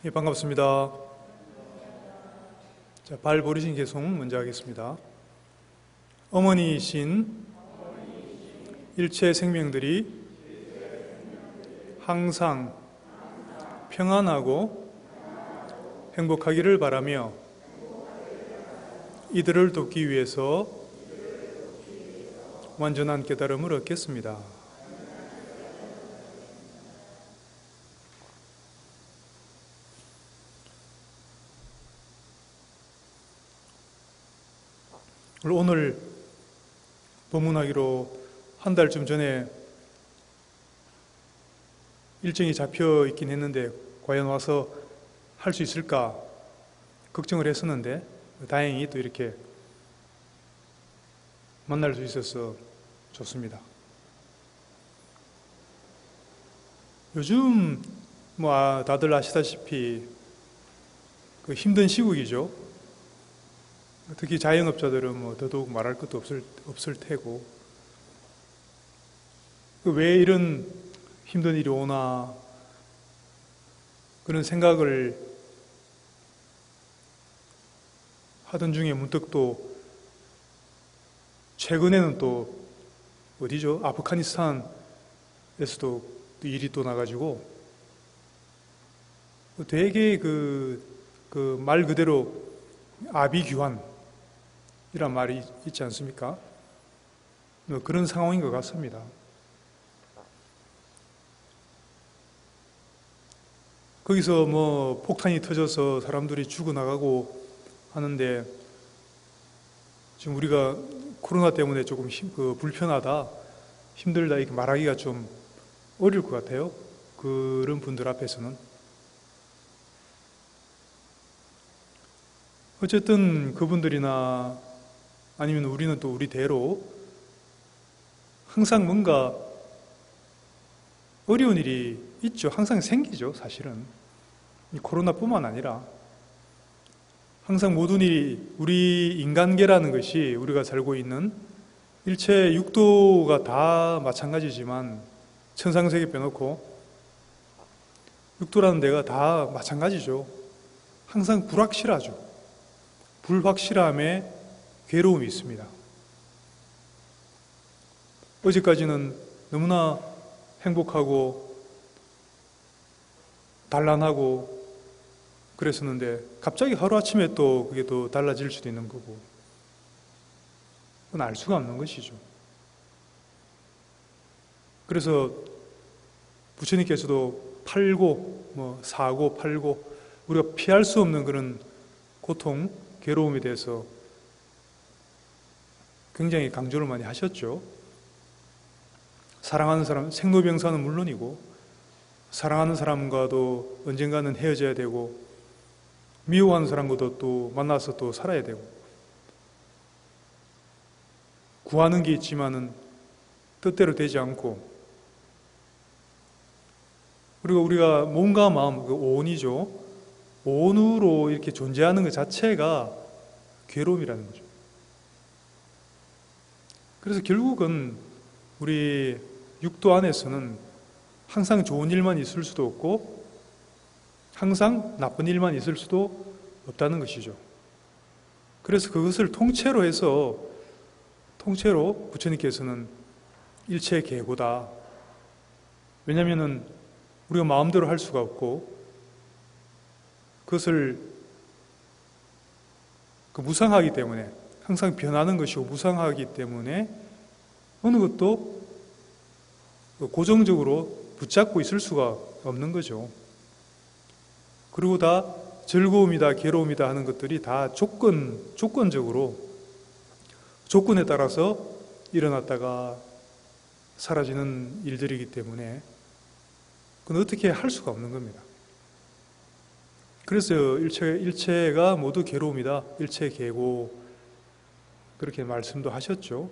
예, 반갑습니다. 자, 발보리신 개송 먼저 하겠습니다. 어머니이신 일체 생명들이 항상 평안하고 행복하기를 바라며 이들을 돕기 위해서 완전한 깨달음을 얻겠습니다. 오늘 법문하기로 한 달쯤 전에 일정이 잡혀 있긴 했는데 과연 와서 할 수 있을까 걱정을 했었는데 다행히 또 이렇게 만날 수 있어서 좋습니다. 요즘 다들 아시다시피 그 힘든 시국이죠. 특히 자영업자들은 더더욱 말할 것도 없을 테고, 왜 이런 힘든 일이 오나 그런 생각을 하던 중에 문득 또 최근에는 또 어디죠? 아프가니스탄에서도 일이 또 나가지고 되게 그 말 그대로 아비규환 이란 말이 있지 않습니까? 그런 상황인 것 같습니다. 거기서 폭탄이 터져서 사람들이 죽어나가고 하는데 지금 우리가 코로나 때문에 조금 불편하다, 힘들다 이렇게 말하기가 좀 어려울 것 같아요. 그런 분들 앞에서는. 어쨌든 그분들이나 아니면 우리는 또 우리대로 항상 뭔가 어려운 일이 있죠. 항상 생기죠, 사실은. 코로나뿐만 아니라 항상 모든 일이, 우리 인간계라는 것이 우리가 살고 있는 일체 육도가 다 마찬가지지만, 천상세계 빼놓고 육도라는 데가 다 마찬가지죠. 항상 불확실하죠. 불확실함에 괴로움이 있습니다. 어제까지는 너무나 행복하고 단란하고 그랬었는데 갑자기 하루아침에 또 그게 또 달라질 수도 있는 거고, 그건 알 수가 없는 것이죠. 그래서 부처님께서도 팔고 사고 팔고 우리가 피할 수 없는 그런 고통, 괴로움에 대해서 굉장히 강조를 많이 하셨죠. 사랑하는 사람, 생로병사는 물론이고 사랑하는 사람과도 언젠가는 헤어져야 되고 미워하는 사람과도 또 만나서 또 살아야 되고, 구하는 게 있지만은 뜻대로 되지 않고, 그리고 우리가 몸과 마음, 그 오온이죠. 오온으로 이렇게 존재하는 것 자체가 괴로움이라는 거죠. 그래서 결국은 우리 육도 안에서는 항상 좋은 일만 있을 수도 없고 항상 나쁜 일만 있을 수도 없다는 것이죠. 그래서 그것을 통째로 해서 부처님께서는 일체 계고다. 왜냐하면 우리가 마음대로 할 수가 없고 그것을 무상하기 때문에, 항상 변하는 것이고 무상하기 때문에 어느 것도 고정적으로 붙잡고 있을 수가 없는 거죠. 그리고 다 즐거움이다, 괴로움이다 하는 것들이 다 조건적으로 조건에 따라서 일어났다가 사라지는 일들이기 때문에 그건 어떻게 할 수가 없는 겁니다. 그래서 일체가 모두 괴로움이다, 일체 계고 그렇게 말씀도 하셨죠.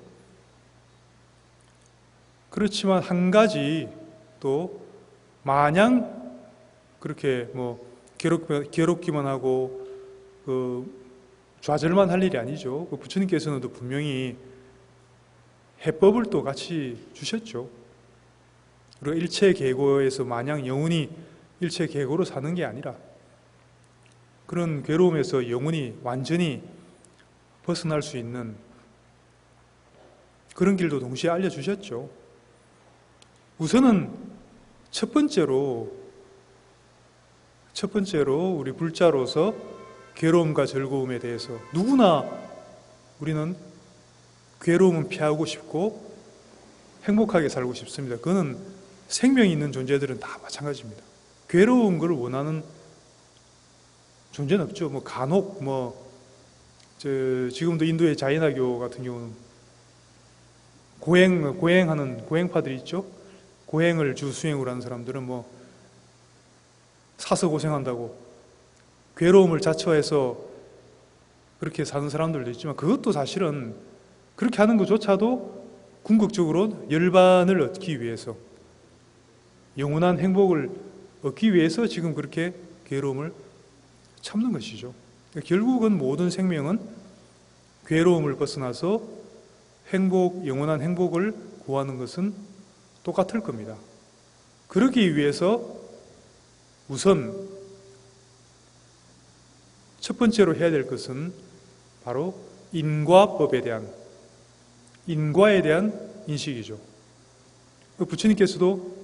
그렇지만 한 가지 또 마냥 그렇게 괴롭기만 하고 좌절만 할 일이 아니죠. 부처님께서는 또 분명히 해법을 또 같이 주셨죠. 우리가 일체 계고에서 마냥 영원히 일체 계고로 사는 게 아니라 그런 괴로움에서 영원히 완전히 벗어날 수 있는 그런 길도 동시에 알려주셨죠. 우선은 첫 번째로 우리 불자로서 괴로움과 즐거움에 대해서 누구나 우리는 괴로움은 피하고 싶고 행복하게 살고 싶습니다. 그거는 생명이 있는 존재들은 다 마찬가지입니다. 괴로운 걸 원하는 존재는 없죠. 간혹 지금도 인도의 자이나교 같은 경우는 고행하는 고행파들이 있죠. 고행을 주 수행으로 하는 사람들은 사서 고생한다고 괴로움을 자처해서 그렇게 사는 사람들도 있지만, 그것도 사실은 그렇게 하는 것조차도 궁극적으로 열반을 얻기 위해서, 영원한 행복을 얻기 위해서 지금 그렇게 괴로움을 참는 것이죠. 결국은 모든 생명은 괴로움을 벗어나서 영원한 행복을 구하는 것은 똑같을 겁니다. 그러기 위해서 우선 첫 번째로 해야 될 것은 바로 인과에 대한 인식이죠. 부처님께서도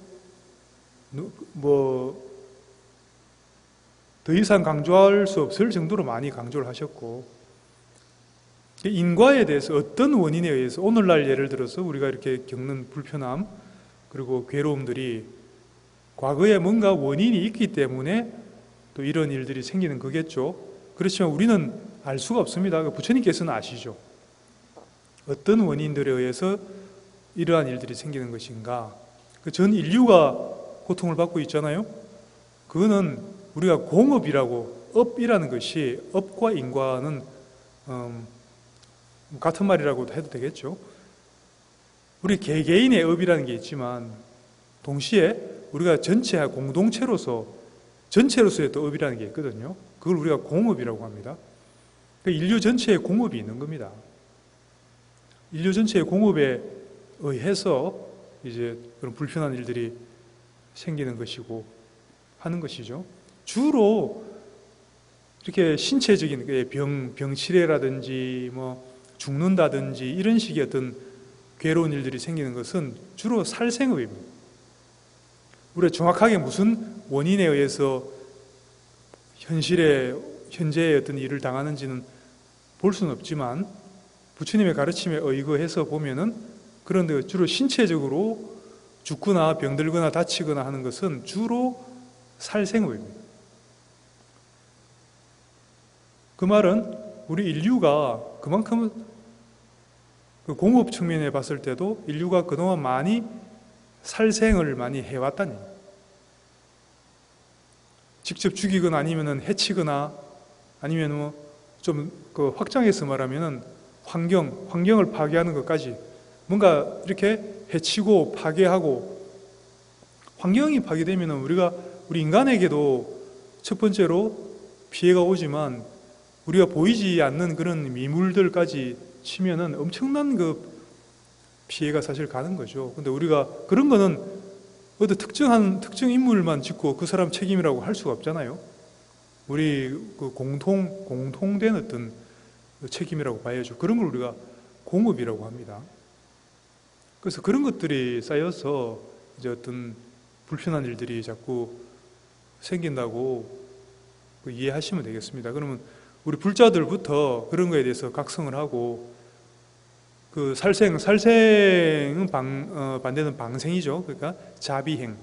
더 이상 강조할 수 없을 정도로 많이 강조를 하셨고, 인과에 대해서 어떤 원인에 의해서 오늘날 예를 들어서 우리가 이렇게 겪는 불편함 그리고 괴로움들이 과거에 뭔가 원인이 있기 때문에 또 이런 일들이 생기는 거겠죠. 그렇지만 우리는 알 수가 없습니다. 부처님께서는 아시죠. 어떤 원인들에 의해서 이러한 일들이 생기는 것인가. 전 인류가 고통을 받고 있잖아요. 그거는 우리가 공업이라고, 업이라는 것이 업과 인과는 같은 말이라고 해도 되겠죠. 우리 개개인의 업이라는 게 있지만 동시에 우리가 전체로서의 또 업이라는 게 있거든요. 그걸 우리가 공업이라고 합니다. 인류 전체의 공업이 있는 겁니다. 인류 전체의 공업에 의해서 이제 그런 불편한 일들이 생기는 것이고 하는 것이죠. 주로 이렇게 신체적인 병치레라든지 죽는다든지 이런 식의 어떤 괴로운 일들이 생기는 것은 주로 살생업입니다. 우리가 정확하게 무슨 원인에 의해서 현재의 어떤 일을 당하는지는 볼 수는 없지만 부처님의 가르침에 의거해서 보면은 그런데 주로 신체적으로 죽거나 병들거나 다치거나 하는 것은 주로 살생업입니다. 그 말은 우리 인류가 그만큼 공업 측면에 봤을 때도 인류가 그동안 많이 살생을 많이 해왔다는 얘기입니다. 직접 죽이거나 아니면 해치거나 아니면 좀 확장해서 말하면 환경을 파괴하는 것까지 뭔가 이렇게 해치고 파괴하고, 환경이 파괴되면 우리 인간에게도 첫 번째로 피해가 오지만 우리가 보이지 않는 그런 미물들까지 치면은 엄청난 그 피해가 사실 가는 거죠. 근데 우리가 그런 거는 어떤 특정 인물만 짓고 그 사람 책임이라고 할 수가 없잖아요. 우리 그 공통된 어떤 책임이라고 봐야죠. 그런 걸 우리가 공업이라고 합니다. 그래서 그런 것들이 쌓여서 이제 어떤 불편한 일들이 자꾸 생긴다고 이해하시면 되겠습니다. 그러면 우리 불자들부터 그런 거에 대해서 각성을 하고, 그 살생은 반대는 방생이죠. 그러니까 자비행.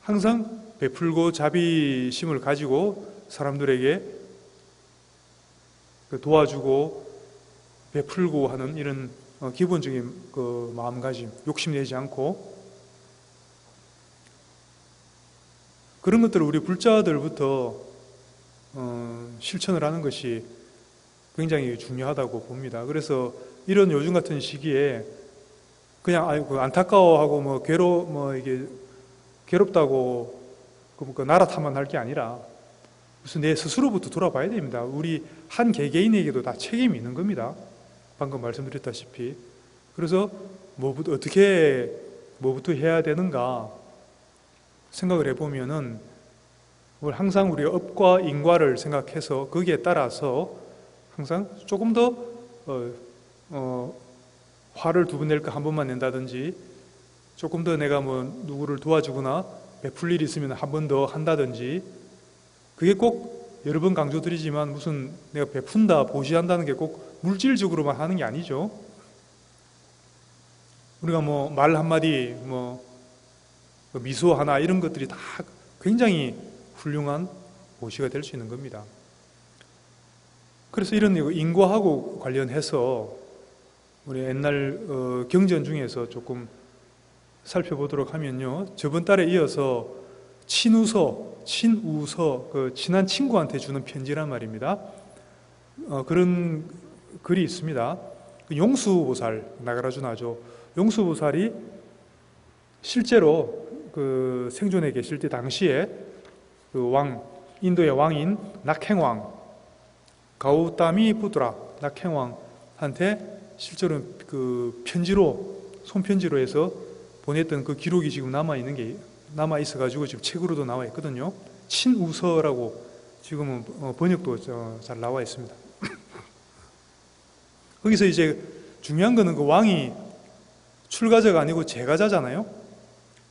항상 베풀고 자비심을 가지고 사람들에게 도와주고 베풀고 하는 이런 기본적인 그 마음가짐, 욕심내지 않고, 그런 것들을 우리 불자들부터 실천을 하는 것이 굉장히 중요하다고 봅니다. 그래서 이런 요즘 같은 시기에 그냥 안타까워하고 이게 괴롭다고 나라 탓만 할 게 아니라 무슨 내 스스로부터 돌아봐야 됩니다. 우리 한 개개인에게도 다 책임이 있는 겁니다. 방금 말씀드렸다시피. 그래서 뭐부터 해야 되는가 생각을 해보면은 항상 우리가 업과 인과를 생각해서 거기에 따라서 항상 조금 더 화를 2번 낼까 1번만 낸다든지, 조금 더 내가 누구를 도와주거나 베풀 일이 있으면 1번 더 한다든지, 그게 꼭 여러 번 강조드리지만 무슨 내가 베푼다, 보시한다는 게 꼭 물질적으로만 하는 게 아니죠. 우리가 말 한마디, 미소 하나, 이런 것들이 다 굉장히 훌륭한 보시가 될 수 있는 겁니다. 그래서 이런 인과하고 관련해서 우리 옛날 경전 중에서 조금 살펴보도록 하면요, 저번 달에 이어서 친우서, 그 친한 친구한테 주는 편지란 말입니다. 그런 글이 있습니다. 용수보살, 나가라주나죠. 용수보살이 실제로 그 생존에 계실 때 당시에 그 인도의 왕인 낙행왕, 가우타미 부드라 낙행왕한테 실제로 그 손편지로 해서 보냈던 그 기록이 지금 남아 있어가지고 지금 책으로도 나와 있거든요. 친우서라고 지금은 번역도 잘 나와 있습니다. 거기서 이제 중요한 거는 그 왕이 출가자가 아니고 제가자잖아요.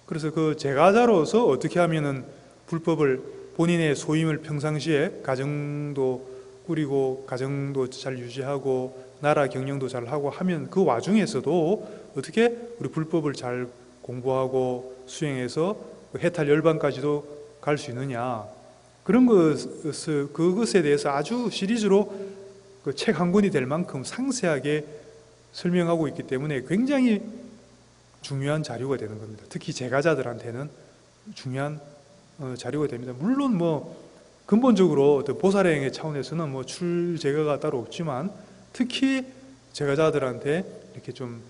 그래서 그 제가자로서 어떻게 하면은 불법을, 본인의 소임을 평상시에 가정도 꾸리고 가정도 잘 유지하고 나라 경영도 잘 하고 하면 그 와중에서도 어떻게 우리 불법을 잘 공부하고 수행해서 해탈 열반까지도 갈 수 있느냐, 그런 그것에 대해서 아주 시리즈로 그 책 한 권이 될 만큼 상세하게 설명하고 있기 때문에 굉장히 중요한 자료가 되는 겁니다. 특히 제가자들한테는 중요한 자료가 됩니다. 물론 근본적으로 어떤 보살행의 차원에서는 출제가가 따로 없지만 특히 제가자들한테 이렇게 좀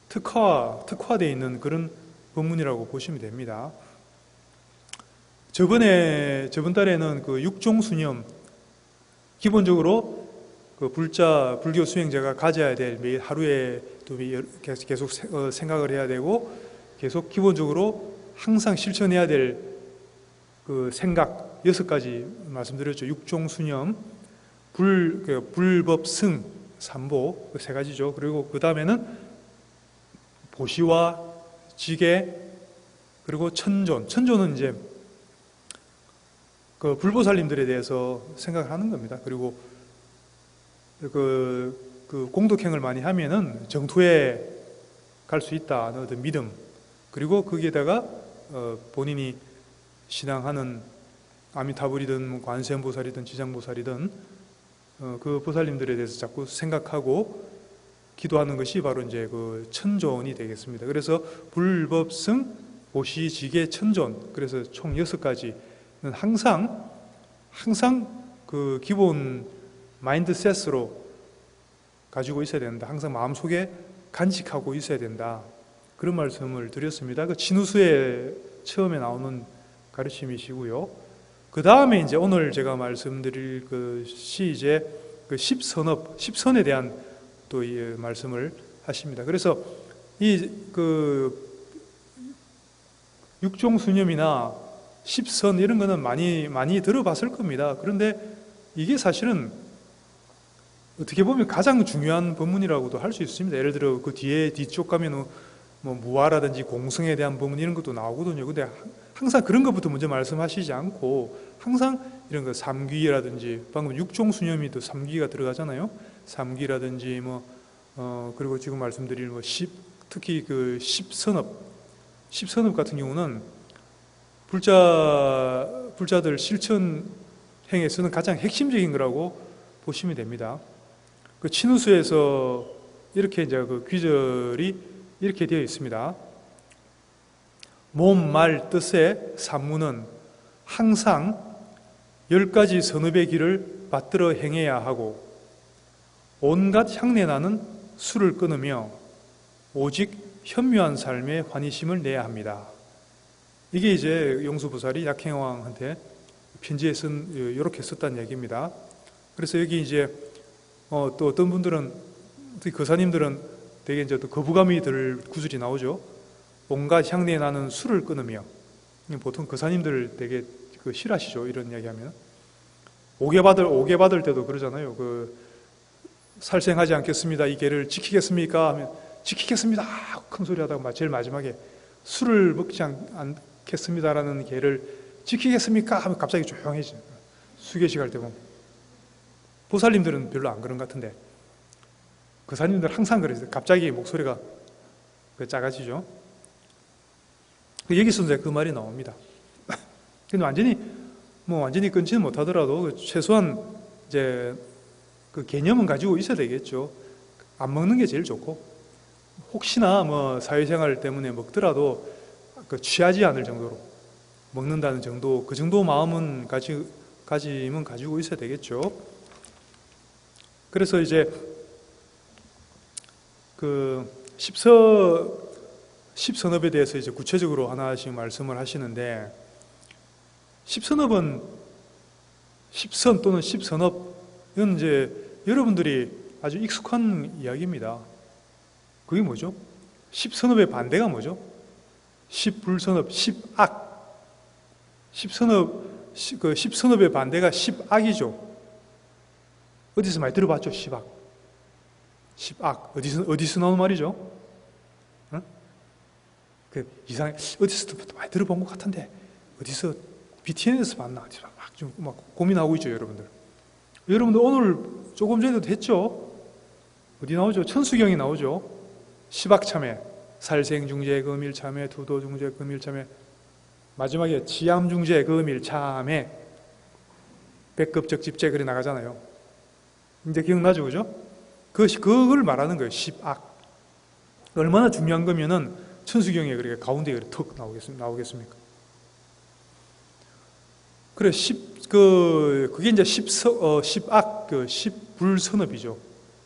특화되어 있는 그런 법문이라고 보시면 됩니다. 저번 달에는 그 육종수념, 기본적으로 그 불교 수행자가 가져야 될 매일 하루에 계속 생각을 해야 되고 계속 기본적으로 항상 실천해야 될 그 생각 6가지 말씀드렸죠. 육종수념, 불법승, 삼보, 그 3가지죠. 그리고 그 다음에는 보시와 지계, 그리고 천존. 천존은 이제 그 불보살님들에 대해서 생각을 하는 겁니다. 그리고 그 공덕행을 많이 하면은 정토에 갈 수 있다는 어떤 믿음, 그리고 거기에다가 본인이 신앙하는 아미타불이든 관세음보살이든 지장보살이든 그 보살님들에 대해서 자꾸 생각하고 기도하는 것이 바로 이제 그 천존이 되겠습니다. 그래서 불법승, 보시, 지계, 천존, 그래서 총 6가지는 항상 그 기본 마인드셋으로 가지고 있어야 된다. 항상 마음속에 간직하고 있어야 된다. 그런 말씀을 드렸습니다. 그 친우수의 처음에 나오는 가르침이시고요. 그 다음에 이제 오늘 제가 말씀드릴 것이 이제 그 십선에 대한 또 이 말씀을 하십니다. 그래서 이 그 육종수념이나 십선 이런 거는 많이 들어봤을 겁니다. 그런데 이게 사실은 어떻게 보면 가장 중요한 법문이라고도 할 수 있습니다. 예를 들어 그 뒤쪽 가면 무아라든지 공성에 대한 법문 이런 것도 나오거든요. 근데 항상 그런 것부터 먼저 말씀하시지 않고 항상 이런 거 삼귀라든지, 방금 육종수념이 또 삼귀가 들어가잖아요. 삼귀라든지 그리고 지금 말씀드릴 특히 그 십선업 같은 경우는 불자들 실천행에서는 가장 핵심적인 거라고 보시면 됩니다. 그 친우수에서 이렇게 이제 그 귀절이 이렇게 되어 있습니다. 몸, 말, 뜻의 산무는 항상 10가지 선업의 길을 받들어 행해야 하고 온갖 향내나는 술을 끊으며 오직 현묘한 삶에 환희심을 내야 합니다. 이게 이제 용수보살이 약행왕한테 편지에 이렇게 썼다는 얘기입니다. 그래서 여기 이제 또 어떤 분들은, 특히 거사님들은 되게 이제 또 거부감이 들 구절이 나오죠. 온갖 향내 나는 술을 끊으며, 보통 거사님들 되게 그 싫어하시죠? 이런 이야기하면. 오게 받을 때도 그러잖아요. 그 살생하지 않겠습니다. 이 계를 지키겠습니까? 하면 지키겠습니다. 큰 소리 하다가 제일 마지막에 술을 먹지 않겠습니다라는 계를 지키겠습니까? 하면 갑자기 조용해져요. 수계식 할 때 보면. 보살님들은 별로 안 그런 것 같은데 거사님들 항상 그랬어요. 갑자기 목소리가 작아지죠. 여기서 이제 그 말이 나옵니다. 근데 완전히 끊지는 못하더라도 최소한 이제 그 개념은 가지고 있어야 되겠죠. 안 먹는 게 제일 좋고 혹시나 뭐 사회생활 때문에 먹더라도 그 취하지 않을 정도로 먹는다는 정도, 그 정도 마음은 가지면 가지고 있어야 되겠죠. 그래서 이제 그 십선업에 대해서 이제 구체적으로 하나씩 말씀을 하시는데, 십선업은 십선 또는 십선업, 이건 이제 여러분들이 아주 익숙한 이야기입니다. 그게 뭐죠? 십선업의 반대가 뭐죠? 십불선업, 십악. 십선업의 반대가 십악이죠. 어디서 많이 들어봤죠? 십악. 십악. 어디서 나오는 말이죠? 어? 이상해. 어디서 많이 들어본 것 같은데, 어디서 BTN에서 봤나? 막 고민하고 있죠, 여러분들. 여러분들 오늘 조금 전에도 했죠? 어디 나오죠? 천수경이 나오죠? 십악참회, 살생중재, 금일참회, 두도중재, 금일참회, 마지막에 치암중재, 금일참회, 백급적집재 그래 나가잖아요. 이제 기억나죠, 그죠? 그걸 말하는 거예요. 십악. 얼마나 중요한 거면은 천수경에 그렇게 가운데 턱 나오겠습니까? 그래, 그게 이제 십악, 십불선업이죠.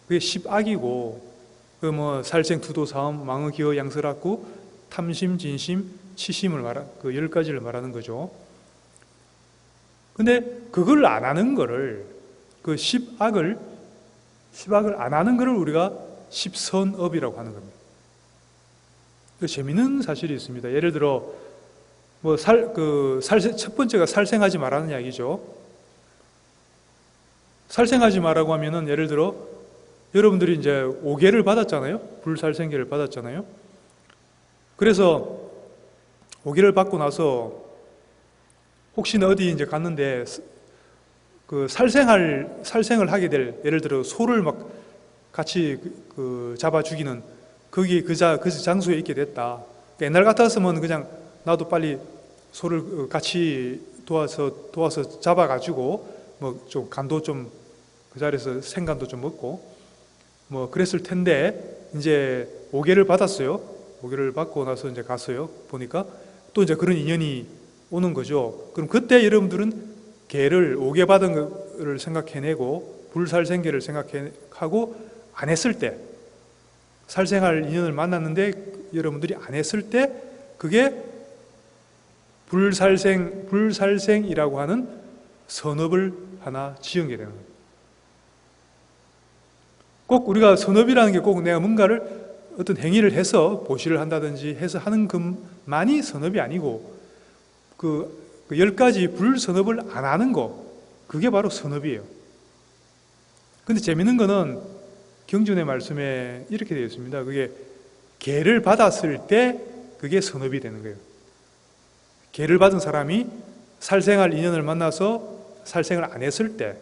그게 십악이고, 살생, 투도, 사음, 망의, 기어, 양설악구, 탐심, 진심, 치심을 그 10가지를 말하는 거죠. 근데 그걸 안 하는 거를, 그 십악을 안 하는 거를 우리가 십선업이라고 하는 겁니다. 재미있는 사실이 있습니다. 예를 들어, 첫 번째가 살생하지 말라는 이야기죠. 살생하지 말라고 하면은, 예를 들어, 여러분들이 이제 5계를 받았잖아요. 불살생계를 받았잖아요. 그래서 5계를 받고 나서 혹시나 어디 이제 갔는데 그 살생을 하게 될, 예를 들어 소를 막 같이 잡아 죽이는 그 장소에 있게 됐다. 옛날 같았으면 그냥 나도 빨리 소를 같이 도와서 잡아가지고 뭐 좀 간도 좀 그 자리에서 생간도 좀 먹고 뭐 그랬을 텐데, 이제 5계를 받았어요. 5계를 받고 나서 이제 갔어요. 보니까 또 이제 그런 인연이 오는 거죠. 그럼 그때 여러분들은 5계 받은 거를 생각해내고 불살생계를 생각하고 안 했을 때, 살생할 인연을 만났는데 여러분들이 안 했을 때, 그게 불살생이라고 하는 선업을 하나 지은 게 되는 거예요. 꼭 우리가 선업이라는 게 꼭 내가 뭔가를 어떤 행위를 해서 보시를 한다든지 해서 하는 것만이 선업이 아니고, 그 10가지 불선업을 안 하는 거, 그게 바로 선업이에요. 근데 재밌는 거는 경전의 말씀에 이렇게 되어 있습니다. 그게 계를 받았을 때 그게 선업이 되는 거예요. 계를 받은 사람이 살생할 인연을 만나서 살생을 안 했을 때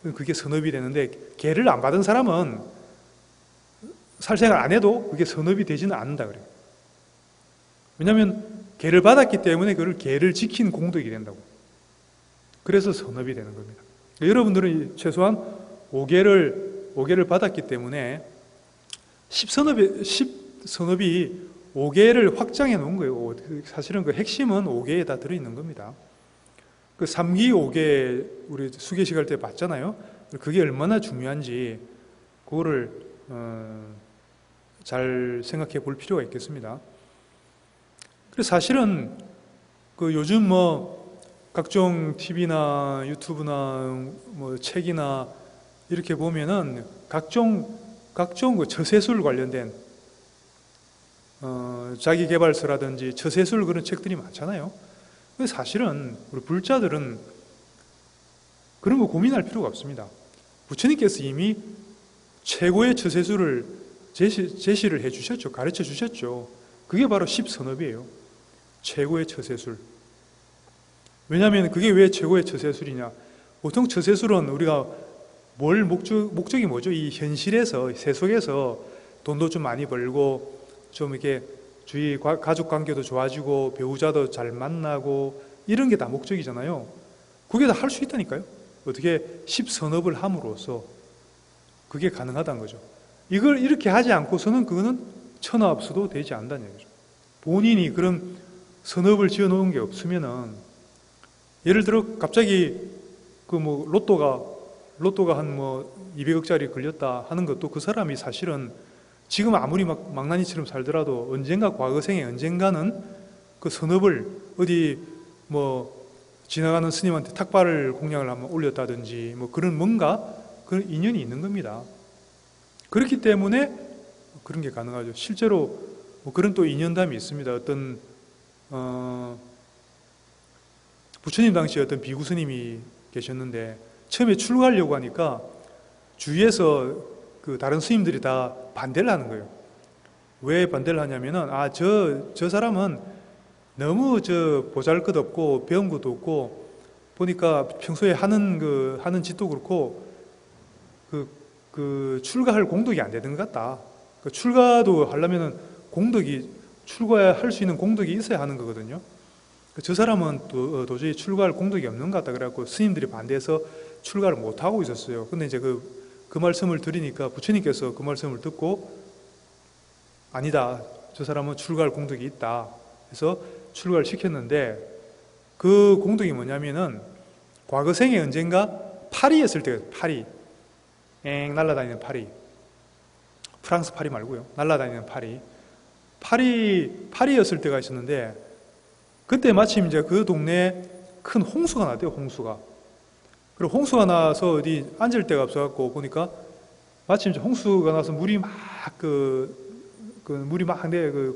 그게 선업이 되는데, 계를 안 받은 사람은 살생을 안 해도 그게 선업이 되지는 않는다 그래요. 왜냐하면 계를 받았기 때문에 그걸 계를 지킨 공덕이 된다고. 그래서 선업이 되는 겁니다. 여러분들은 최소한 5계를 받았기 때문에 십선업이 5계를 확장해 놓은 거예요. 사실은 그 핵심은 5계에 다 들어있는 겁니다. 그 3기 5계 우리 수계식 할 때 봤잖아요. 그게 얼마나 중요한지 그거를 잘 생각해 볼 필요가 있겠습니다. 그래서 사실은 그 요즘 각종 TV나 유튜브나 책이나 이렇게 보면은 각종 그 처세술 관련된 자기계발서라든지 처세술 그런 책들이 많잖아요. 사실은 우리 불자들은 그런 거 고민할 필요가 없습니다. 부처님께서 이미 최고의 처세술을 제시를 해주셨죠. 가르쳐 주셨죠. 그게 바로 십선업이에요. 최고의 처세술. 왜냐하면 그게 왜 최고의 처세술이냐? 보통 처세술은 우리가 목적이 뭐죠? 이 현실에서, 세속에서 돈도 좀 많이 벌고, 좀 이렇게 주위 가족 관계도 좋아지고, 배우자도 잘 만나고, 이런 게 다 목적이잖아요. 그게 다 할 수 있다니까요. 어떻게 십선업을 함으로써 그게 가능하다는 거죠. 이걸 이렇게 하지 않고서는 그거는 천하업수도 되지 않는다는 얘기죠. 본인이 그런 선업을 지어 놓은 게 없으면은, 예를 들어 갑자기 그 뭐 로또가 한 뭐 200억짜리 걸렸다 하는 것도 그 사람이 사실은 지금 아무리 막 망나니처럼 살더라도 언젠가 과거생에 언젠가는 그 선업을 어디 뭐 지나가는 스님한테 탁발을 공양을 한번 올렸다든지 뭐 그런 뭔가 그런 인연이 있는 겁니다. 그렇기 때문에 그런 게 가능하죠. 실제로 뭐 그런 또 인연담이 있습니다. 어떤 부처님 당시에 어떤 비구 스님이 계셨는데 처음에 출가하려고 하니까 주위에서 그 다른 스님들이 다 반대를 하는 거예요. 왜 반대를 하냐면은 저 사람은 너무 보잘것없고 배운 것도 없고 보니까 평소에 하는 짓도 그렇고 그 출가할 공덕이 안 되는 것 같다. 그 출가도 하려면은 출가할 수 있는 공덕이 있어야 하는 거거든요. 저 사람은 도저히 출가할 공덕이 없는 것 같다. 그래갖고 스님들이 반대해서 출가를 못 하고 있었어요. 근데 이제 그 말씀을 드리니까 부처님께서 그 말씀을 듣고 아니다. 저 사람은 출가할 공덕이 있다. 그래서 출가를 시켰는데 그 공덕이 뭐냐면은 과거생에 언젠가 파리였을 때, 파리. 날아다니는 파리. 프랑스 파리 말고요. 날아다니는 파리. 파리였을 때가 있었는데 그때 마침 이제 그 동네에 큰 홍수가 났대요, 홍수가. 그리고 홍수가 나서 어디 앉을 데가 없어갖고 보니까 마침 이제 홍수가 나서 물이 막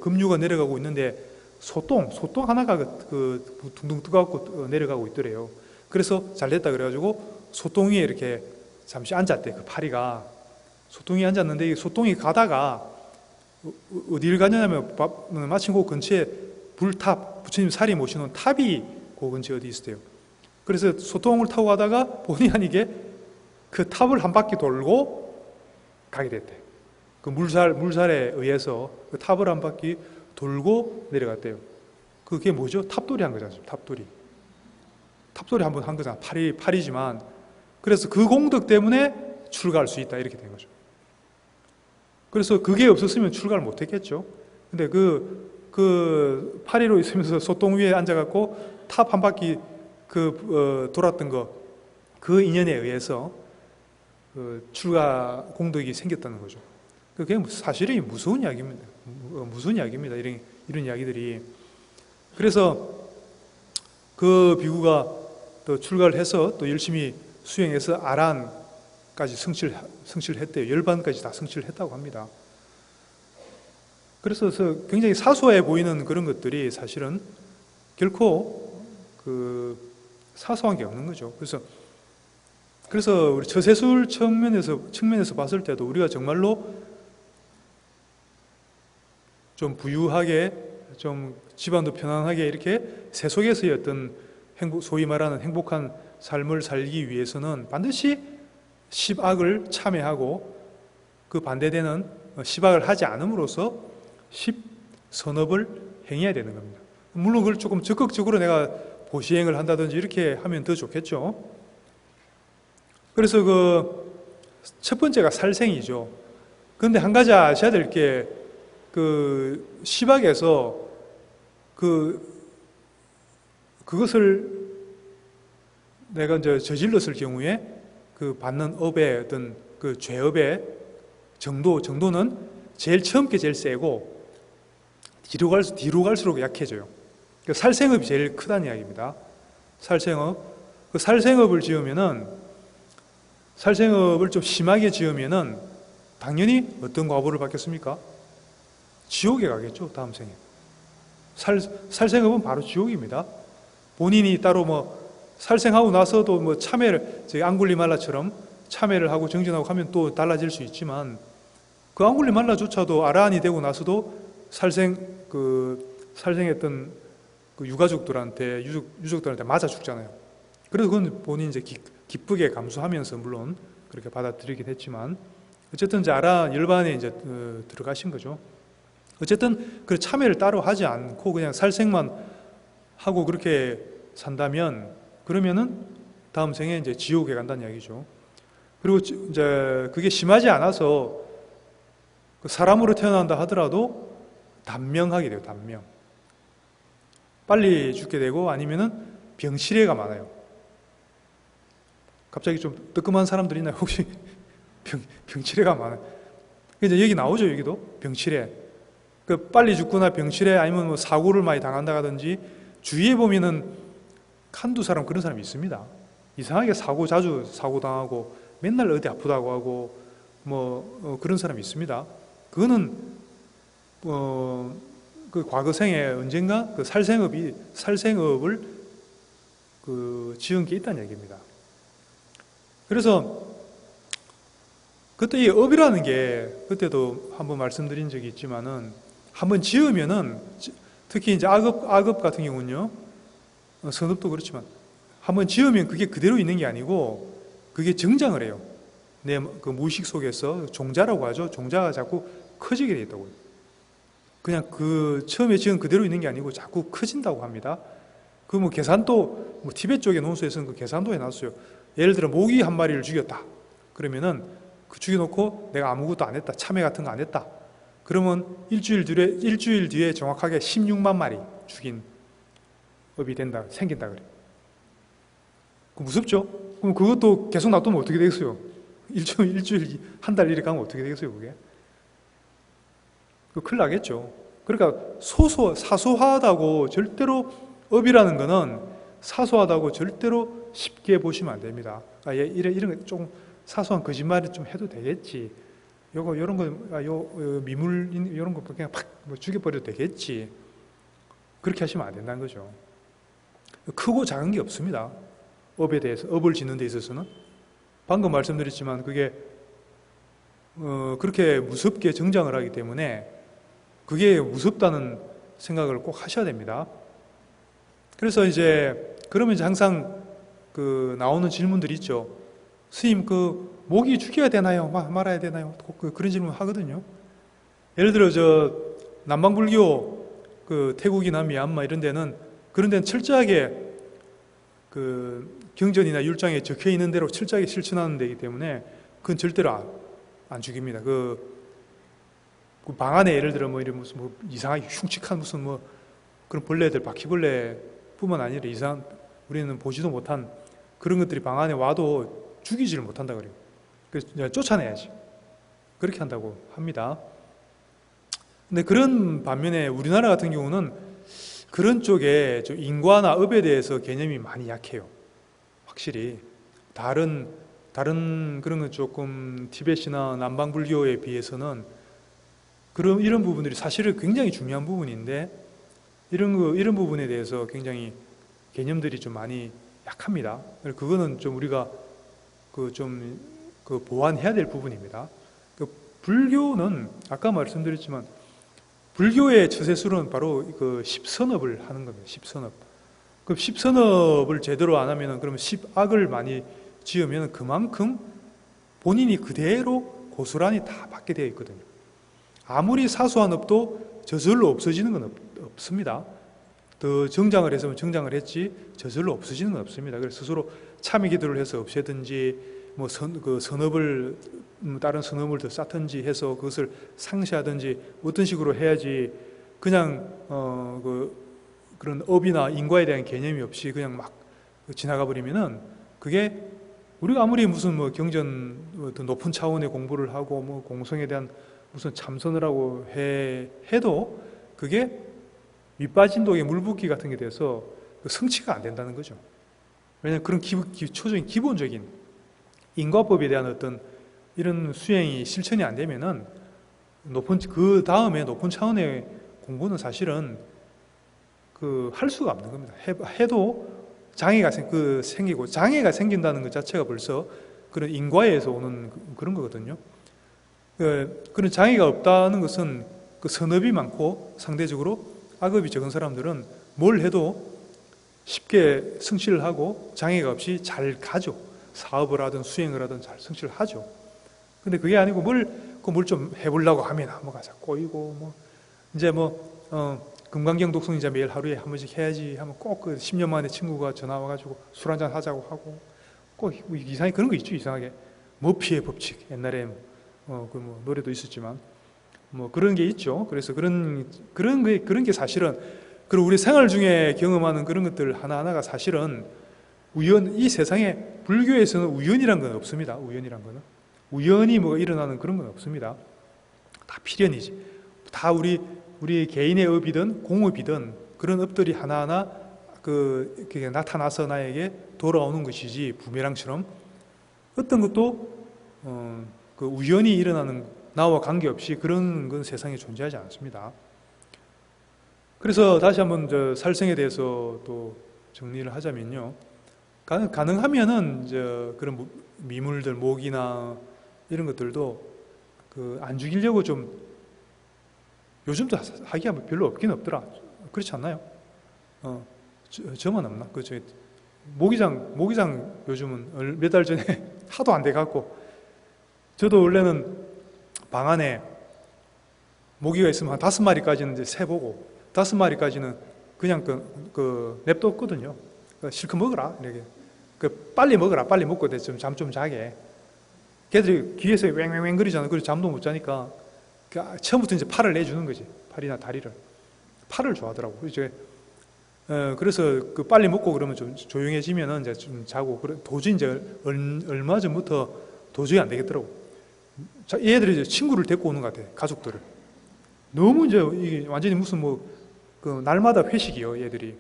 급류가 내려가고 있는데 소똥 하나가 둥둥 뜨거워갖고 내려가고 있더래요. 그래서 잘 됐다 그래가지고 소똥 위에 이렇게 잠시 앉았대, 그 파리가. 소똥이 앉았는데 이 소똥이 가다가 어디를 가냐면 마침 그 근처에 불탑, 부처님 살이 모시는 탑이 그 근처에 어디 있었대요. 그래서 소똥을 타고 가다가 본의 아니게 그 탑을 한 바퀴 돌고 가게 됐대. 그 물살에 의해서 그 탑을 한 바퀴 돌고 내려갔대요. 그게 뭐죠? 탑돌이 한 거잖아요. 탑돌이 한번 한 거잖아. 파리지만. 그래서 그 공덕 때문에 출가할 수 있다. 이렇게 된 거죠. 그래서 그게 없었으면 출가를 못 했겠죠. 근데 그 파리로 있으면서 소똥 위에 앉아갖고 탑 한 바퀴 돌았던 그 인연에 의해서 출가 공덕이 생겼다는 거죠. 그게 사실은 무서운 이야기입니다. 무서운 이야기입니다. 이런 이야기들이. 그래서 그 비구가 또 출가를 해서 또 열심히 수행해서 아란까지 성취했대요. 열반까지 다 성취했다고 합니다. 그래서 굉장히 사소해 보이는 그런 것들이 사실은 결코 사소한 게 없는 거죠. 그래서 우리 처세술 측면에서 봤을 때도 우리가 정말로 좀 부유하게, 좀 집안도 편안하게 이렇게 세속에서의 어떤 소위 말하는 행복한 삶을 살기 위해서는 반드시 십악을 참회하고 그 반대되는 십악을 하지 않음으로써 십선업을 행해야 되는 겁니다. 물론 그걸 조금 적극적으로 내가 보시행을 한다든지 이렇게 하면 더 좋겠죠. 그래서 첫 번째가 살생이죠. 그런데 한 가지 아셔야 될 게 십악에서 그것을 내가 이제 저질렀을 경우에 받는 업의 어떤 죄업의 정도는 제일 처음 게 제일 세고 뒤로 갈수록 약해져요. 살생업이 제일 크다는 이야기입니다. 살생업. 살생업을 좀 심하게 지으면은 당연히 어떤 과보를 받겠습니까? 지옥에 가겠죠, 다음 생에. 살생업은 바로 지옥입니다. 본인이 따로 뭐 살생하고 나서도 뭐 참회를, 저희 앙굴리말라처럼 참회를 하고 정진하고 하면 또 달라질 수 있지만, 그 앙굴리말라조차도 아라한이 되고 나서도 살생했던 그 유족들한테 맞아 죽잖아요. 그래서 그건 본인이 이제 기쁘게 감수하면서 물론 그렇게 받아들이긴 했지만, 어쨌든 이제 아라 열반에 이제 들어가신 거죠. 어쨌든 그 참회를 따로 하지 않고 그냥 살생만 하고 그렇게 산다면, 그러면은 다음 생에 이제 지옥에 간다는 이야기죠. 그리고 이제 그게 심하지 않아서 사람으로 태어난다 하더라도 단명하게 돼요. 단명. 빨리 죽게 되고, 아니면은 병치레가 많아요. 갑자기 좀 뜨끔한 사람들 있나요? 혹시 병치레가 많아요. 이제 여기 나오죠. 여기도 병치레. 그 빨리 죽거나 병치레, 아니면 뭐 사고를 많이 당한다든지, 주위에 보면은 한두 사람 그런 사람이 있습니다. 이상하게 자주 사고 당하고 맨날 어디 아프다고 하고 그런 사람이 있습니다. 그거는 그 과거 생에 언젠가 그 살생업을 지은 게 있다는 얘기입니다. 그래서 그때 이 업이라는 게, 그때도 한번 말씀드린 적이 있지만은, 한번 지으면은, 특히 이제 악업 같은 경우는요, 선업도 그렇지만, 한번 지으면 그게 그대로 있는 게 아니고, 그게 정장을 해요. 내 그 무의식 속에서 종자라고 하죠. 종자가 자꾸 커지게 돼 있다고요. 그냥 그 처음에 지은 그대로 있는 게 아니고 자꾸 커진다고 합니다. 그 뭐 계산도, 티베트 쪽의 논술에서는 그 계산도 해놨어요. 예를 들어 모기 한 마리를 죽였다. 그러면은 그 죽여놓고 내가 아무것도 안 했다. 참회 같은 거 안 했다. 그러면 일주일 뒤에 정확하게 16만 마리 죽인 업이 생긴다 그래요. 무섭죠? 그럼 그것도 계속 놔두면 어떻게 되겠어요? 일주일, 한 달 이렇게 가면 어떻게 되겠어요, 그게? 큰일 나겠죠. 그러니까 사소하다고 절대로, 업이라는 거는 사소하다고 절대로 쉽게 보시면 안 됩니다. 이런 거 좀 사소한 거짓말을 좀 해도 되겠지. 이런 거, 미물, 이런 거 그냥 팍 죽여버려도 되겠지. 그렇게 하시면 안 된다는 거죠. 크고 작은 게 없습니다. 업에 대해서, 업을 짓는 데 있어서는. 방금 말씀드렸지만 그게 그렇게 무섭게 정장을 하기 때문에 그게 무섭다는 생각을 꼭 하셔야 됩니다. 그래서 그러면 항상 나오는 질문들이 있죠. 스님, 모기 죽여야 되나요? 말아야 되나요? 그런 질문 하거든요. 예를 들어, 남방불교, 태국이나 미얀마 이런 데는 철저하게 경전이나 율장에 적혀 있는 대로 철저하게 실천하는 데이기 때문에 그건 절대로 안 죽입니다. 방 안에 예를 들어 이런 무슨 이상하게 흉측한 무슨 그런 벌레들, 바퀴벌레뿐만 아니라 우리는 보지도 못한 그런 것들이 방 안에 와도 죽이지를 못한다 그래요. 그래서 쫓아내야지. 그렇게 한다고 합니다. 근데 그런 반면에 우리나라 같은 경우는 그런 쪽에 인과나 업에 대해서 개념이 많이 약해요. 확실히 다른 그런 건 조금 티베트나 남방불교에 비해서는 이런 부분들이 사실은 굉장히 중요한 부분인데, 이런 부분에 대해서 굉장히 개념들이 좀 많이 약합니다. 그거는 좀 우리가 보완해야 될 부분입니다. 불교는 아까 말씀드렸지만 불교의 처세술은 바로 십선업을 하는 겁니다. 십선업. 그 십선업을 제대로 안 하면은, 그러면 십악을 많이 지으면 그만큼 본인이 그대로 고스란히 다 받게 되어 있거든요. 아무리 사소한 업도 저절로 없어지는 건 없습니다. 더 정장을 했으면 정장을 했지 저절로 없어지는 건 없습니다. 그래서 스스로 참회 기도를 해서 없애든지, 선업을 다른 선업을 더 쌓든지 해서 그것을 상쇄하든지 어떤 식으로 해야지, 그냥 그런 업이나 인과에 대한 개념이 없이 그냥 막 지나가 버리면은, 그게 우리가 아무리 무슨 경전 더 높은 차원의 공부를 하고 공성에 대한 무슨 참선을 하고 해도 그게 밑빠진 독에 물 붓기 같은 게 돼서 성취가 안 된다는 거죠. 왜냐하면 그런 초적인 기본적인 인과법에 대한 어떤 이런 수행이 실천이 안 되면은 그 다음에 높은 차원의 공부는 사실은 할 수가 없는 겁니다. 해도 장애가 생기고, 장애가 생긴다는 것 자체가 벌써 그런 인과에서 오는 그런 거거든요. 그런 장애가 없다는 것은 그 선업이 많고 상대적으로 악업이 적은 사람들은 뭘 해도 쉽게 성취를 하고 장애가 없이 잘 가죠. 사업을 하든 수행을 하든 잘 성취를 하죠. 근데 그게 아니고 뭘 좀 해보려고 하면 뭐가 자꾸 꼬이고, 이제 금강경 독성 이제 매일 하루에 한 번씩 해야지 하면 꼭 그 10년 만에 친구가 전화 와가지고 술 한잔 하자고 하고, 꼭 이상하게 그런 거 있죠. 이상하게 머피의 법칙, 옛날에 노래도 있었지만 그런 게 있죠. 그래서 그런 게 사실은, 그리고 우리 생활 중에 경험하는 그런 것들 하나하나가 사실은 이 세상에 불교에서는 우연이란 건 없습니다. 우연히 일어나는 그런 건 없습니다. 다 필연이지. 다 우리 개인의 업이든 공업이든 그런 업들이 하나하나 그게 나타나서 나에게 돌아오는 것이지, 부메랑처럼 어떤 것도 그 우연히 일어나는, 나와 관계없이 그런 건 세상에 존재하지 않습니다. 그래서 다시 한번 살생에 대해서 또 정리를 하자면요, 가능하면은 그런 미물들, 모기나 이런 것들도 안 죽이려고 좀, 요즘도 하기가 별로 없긴 없더라. 그렇지 않나요? 저만 없나? 모기장 요즘은 몇 달 전에 하도 안 돼갖고, 저도 원래는 방 안에 모기가 있으면 한 5마리까지는 이제 세보고, 5마리까지는 그냥 냅뒀거든요. 실컷 먹어라, 이렇게. 빨리 먹어라, 빨리 먹고 잠 좀 자게. 걔들이 귀에서 왱왱왱 거리잖아. 그래서 잠도 못 자니까 처음부터 이제 팔을 내주는 거지. 팔이나 다리를. 팔을 좋아하더라고. 그래서 빨리 먹고 그러면 좀 조용해지면은 이제 좀 자고, 도저히 이제 얼마 전부터 도저히 안 되겠더라고. 얘들이 이제 친구를 데리고 오는 것 같아, 가족들을. 너무 이제 이게 완전히 무슨 날마다 회식이요, 얘들이.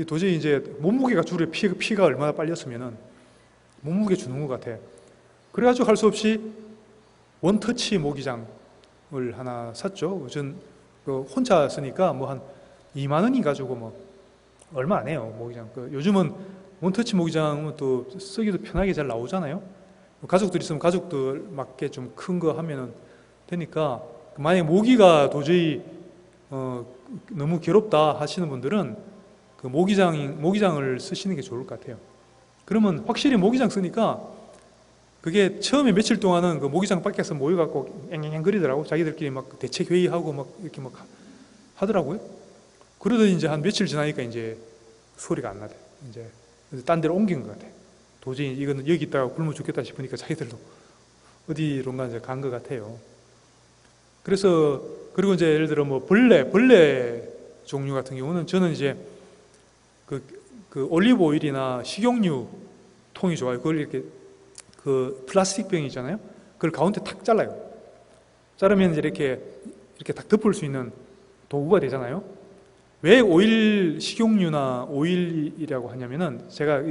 도저히 이제 몸무게가 줄에 피가 얼마나 빨렸으면은 몸무게 주는 것 같아. 그래가지고 할 수 없이 원터치 모기장을 하나 샀죠. 전 혼자 쓰니까 한 2만 원이 가지고 얼마 안 해요, 모기장. 요즘은 원터치 모기장은 또 쓰기도 편하게 잘 나오잖아요. 가족들 있으면 가족들 맞게 좀 큰 거 하면은 되니까, 만약에 모기가 도저히 너무 괴롭다 하시는 분들은 모기장을 쓰시는 게 좋을 것 같아요. 그러면 확실히 모기장 쓰니까 그게 처음에 며칠 동안은 모기장 밖에서 모여갖고 앵앵거리더라고. 자기들끼리 대책 회의하고 이렇게 하더라고요. 그러더니 이제 한 며칠 지나니까 이제 소리가 안 나대. 이제 딴 데로 옮긴 것 같아. 도저히 이거는 여기 있다가 굶어 죽겠다 싶으니까 자기들도 어디론가 이제 간 것 같아요. 그리고 이제 예를 들어 벌레 종류 같은 경우는 저는 이제 그 올리브 오일이나 식용유 통이 좋아요. 그걸 이렇게 플라스틱 병 있잖아요. 그걸 가운데 탁 잘라요. 자르면 이제 이렇게 딱 덮을 수 있는 도구가 되잖아요. 왜 식용유나 오일이라고 하냐면은, 제가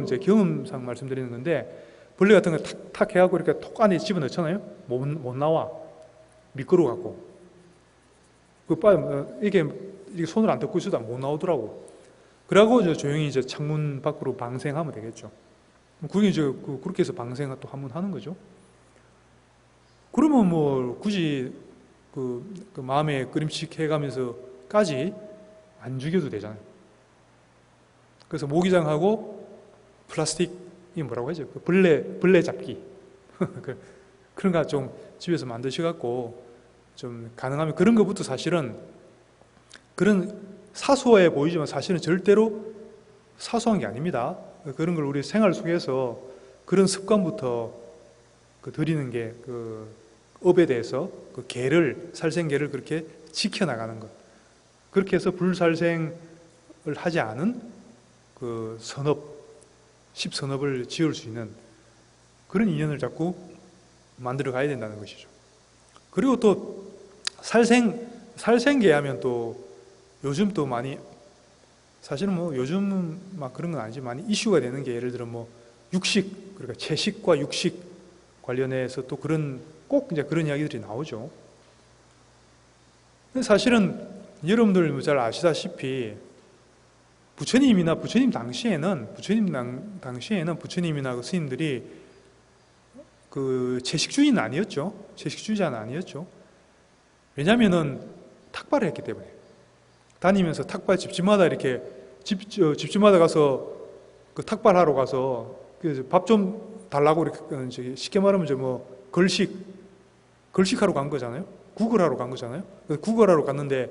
제 경험상 말씀드리는 건데, 벌레 같은 거 탁탁 해갖고 이렇게 톡 안에 집어넣잖아요. 못 나와. 미끄러워갖고. 이게 손을 안 덮고 있어도 못 나오더라고. 그러고 조용히 이제 창문 밖으로 방생하면 되겠죠. 그게 이제 그렇게 해서 방생을 또 한번 하는 거죠. 그러면 굳이 마음에 끄림칙 해가면서까지 안 죽여도 되잖아요. 그래서 모기장하고 플라스틱, 이 뭐라고 하죠? 벌레 잡기. 그런 거 좀 집에서 만드셔갖고, 좀 가능하면 그런 것부터, 사실은 그런 사소해 보이지만 사실은 절대로 사소한 게 아닙니다. 그런 걸 우리 생활 속에서 그런 습관부터 들이는 게 업에 대해서 살생계를 그렇게 지켜나가는 것. 그렇게 해서 불살생을 하지 않은 십선업을 지을 수 있는 그런 인연을 자꾸 만들어 가야 된다는 것이죠. 그리고 또 살생계 하면 또 요즘 또 많이, 사실은 요즘은 그런 건 아니지만 많이 이슈가 되는 게, 예를 들어 육식, 그러니까 채식과 육식 관련해서 또 꼭 이제 그런 이야기들이 나오죠. 근데 사실은 여러분들 뭐 잘 아시다시피 부처님 당시에는 부처님이나 그 스님들이 그 채식주의는 아니었죠. 채식주의자는 아니었죠. 왜냐하면은 탁발을 했기 때문에 다니면서 탁발 집집마다 이렇게 집집마다 가서 그 탁발하러 가서 밥 좀 달라고 이렇게 쉽게 말하면 뭐 걸식하러 간 거잖아요. 구걸하러 간 거잖아요. 구걸하러 갔는데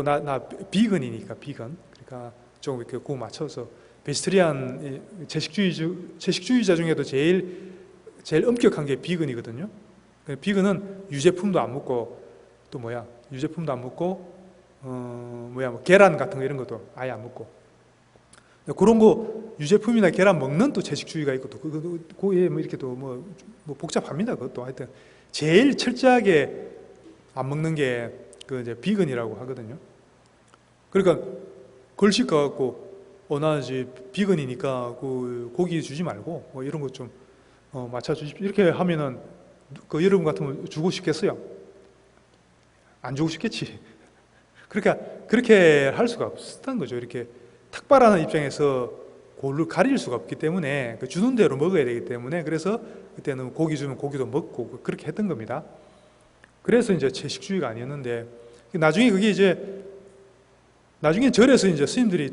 나 비건이니까 비건. 그러니까 좀 이렇게 그 맞춰서 베지테리안 채식주의자 중에도 제일 엄격한 게 비건이거든요. 비건은 유제품도 안 먹고 또 유제품도 안 먹고 뭐 계란 같은 거 이런 것도 아예 안 먹고 그런 거 유제품이나 계란 먹는 또 채식주의가 있고 또 그거에 뭐 이렇게 또 뭐 복잡합니다. 그것도 하여튼 제일 철저하게 안 먹는 게 그 이제 비건이라고 하거든요. 그러니까 걸식 가갖고 나 이제 비건이니까 그 고기 주지 말고 뭐 이런 것 좀 맞춰 주십시오. 이렇게 하면은 그 여러분 같으면 주고 싶겠어요? 안 주고 싶겠지. 그러니까 그렇게 할 수가 없었다는 거죠. 이렇게 탁발하는 입장에서 그걸 가릴 수가 없기 때문에 주는 대로 먹어야 되기 때문에 그래서 그때는 고기 주면 고기도 먹고 그렇게 했던 겁니다. 그래서 이제 채식주의가 아니었는데 나중에 그게 이제 나중에 절에서 이제 스님들이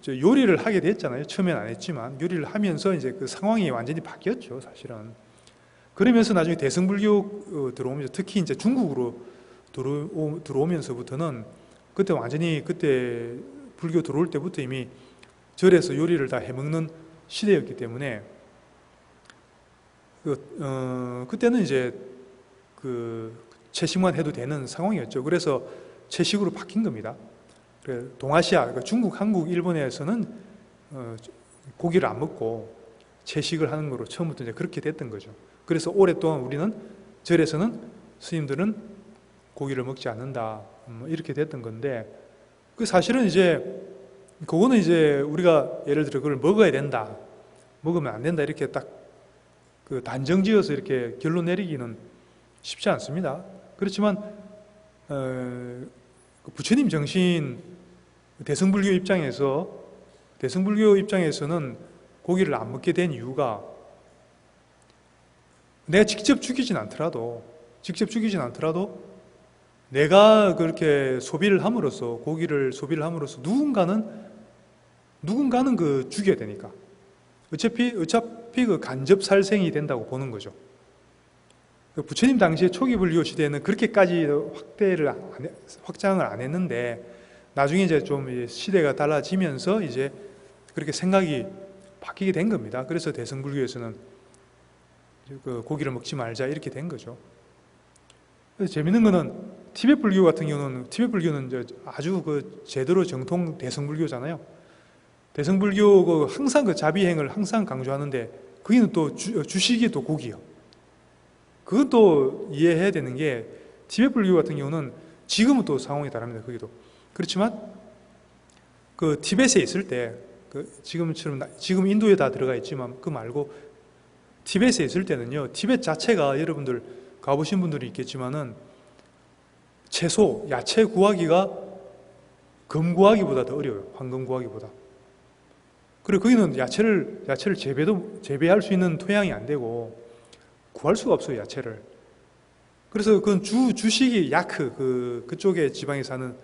요리를 하게 됐잖아요. 처음엔 안 했지만 요리를 하면서 이제 그 상황이 완전히 바뀌었죠, 사실은. 그러면서 나중에 대승불교 들어오면서 특히 이제 중국으로 들어오면서부터는 그때 완전히 그때 불교 들어올 때부터 이미 절에서 요리를 다 해먹는 시대였기 때문에 그때는 이제 그 채식만 해도 되는 상황이었죠. 그래서 채식으로 바뀐 겁니다. 동아시아, 그러니까 중국, 한국, 일본에서는 고기를 안 먹고 채식을 하는 거로 처음부터 이제 그렇게 됐던 거죠. 그래서 오랫동안 우리는 절에서는 스님들은 고기를 먹지 않는다 이렇게 됐던 건데 그 사실은 이제 그거는 이제 우리가 예를 들어 그걸 먹어야 된다, 먹으면 안 된다 이렇게 딱 그 단정지어서 이렇게 결론 내리기는 쉽지 않습니다. 그렇지만 부처님 정신 대승불교 입장에서는 고기를 안 먹게 된 이유가 내가 직접 죽이진 않더라도 내가 그렇게 소비를 함으로써 고기를 소비를 함으로써 누군가는 그 죽여야 되니까 어차피 그 간접살생이 된다고 보는 거죠. 부처님 당시에 초기 불교 시대에는 그렇게까지 확장을 안 했는데 나중에 이제 좀 시대가 달라지면서 이제 그렇게 생각이 바뀌게 된 겁니다. 그래서 대승불교에서는 그 고기를 먹지 말자 이렇게 된 거죠. 그래서 재밌는 거는 티베트 불교 같은 경우는 아주 그 제대로 정통 대승불교잖아요. 대승불교 항상 그 자비행을 항상 강조하는데 거기는 또 주식이 또 고기요. 그것도 이해해야 되는 게 티베트 불교 같은 경우는 지금은 또 상황이 다릅니다. 거기도 그렇지만 그 티베트에 있을 때 지금 인도에 다 들어가 있지만 그 말고 티베트에 있을 때는요. 티베트 자체가 여러분들 가보신 분들이 있겠지만은 채소, 야채 구하기가 금 구하기보다 더 어려워요. 황금 구하기보다. 그리고 거기는 야채를 재배할 수 있는 토양이 안 되고 구할 수가 없어요, 야채를. 그래서 그건 주식이 그쪽에 지방에 사는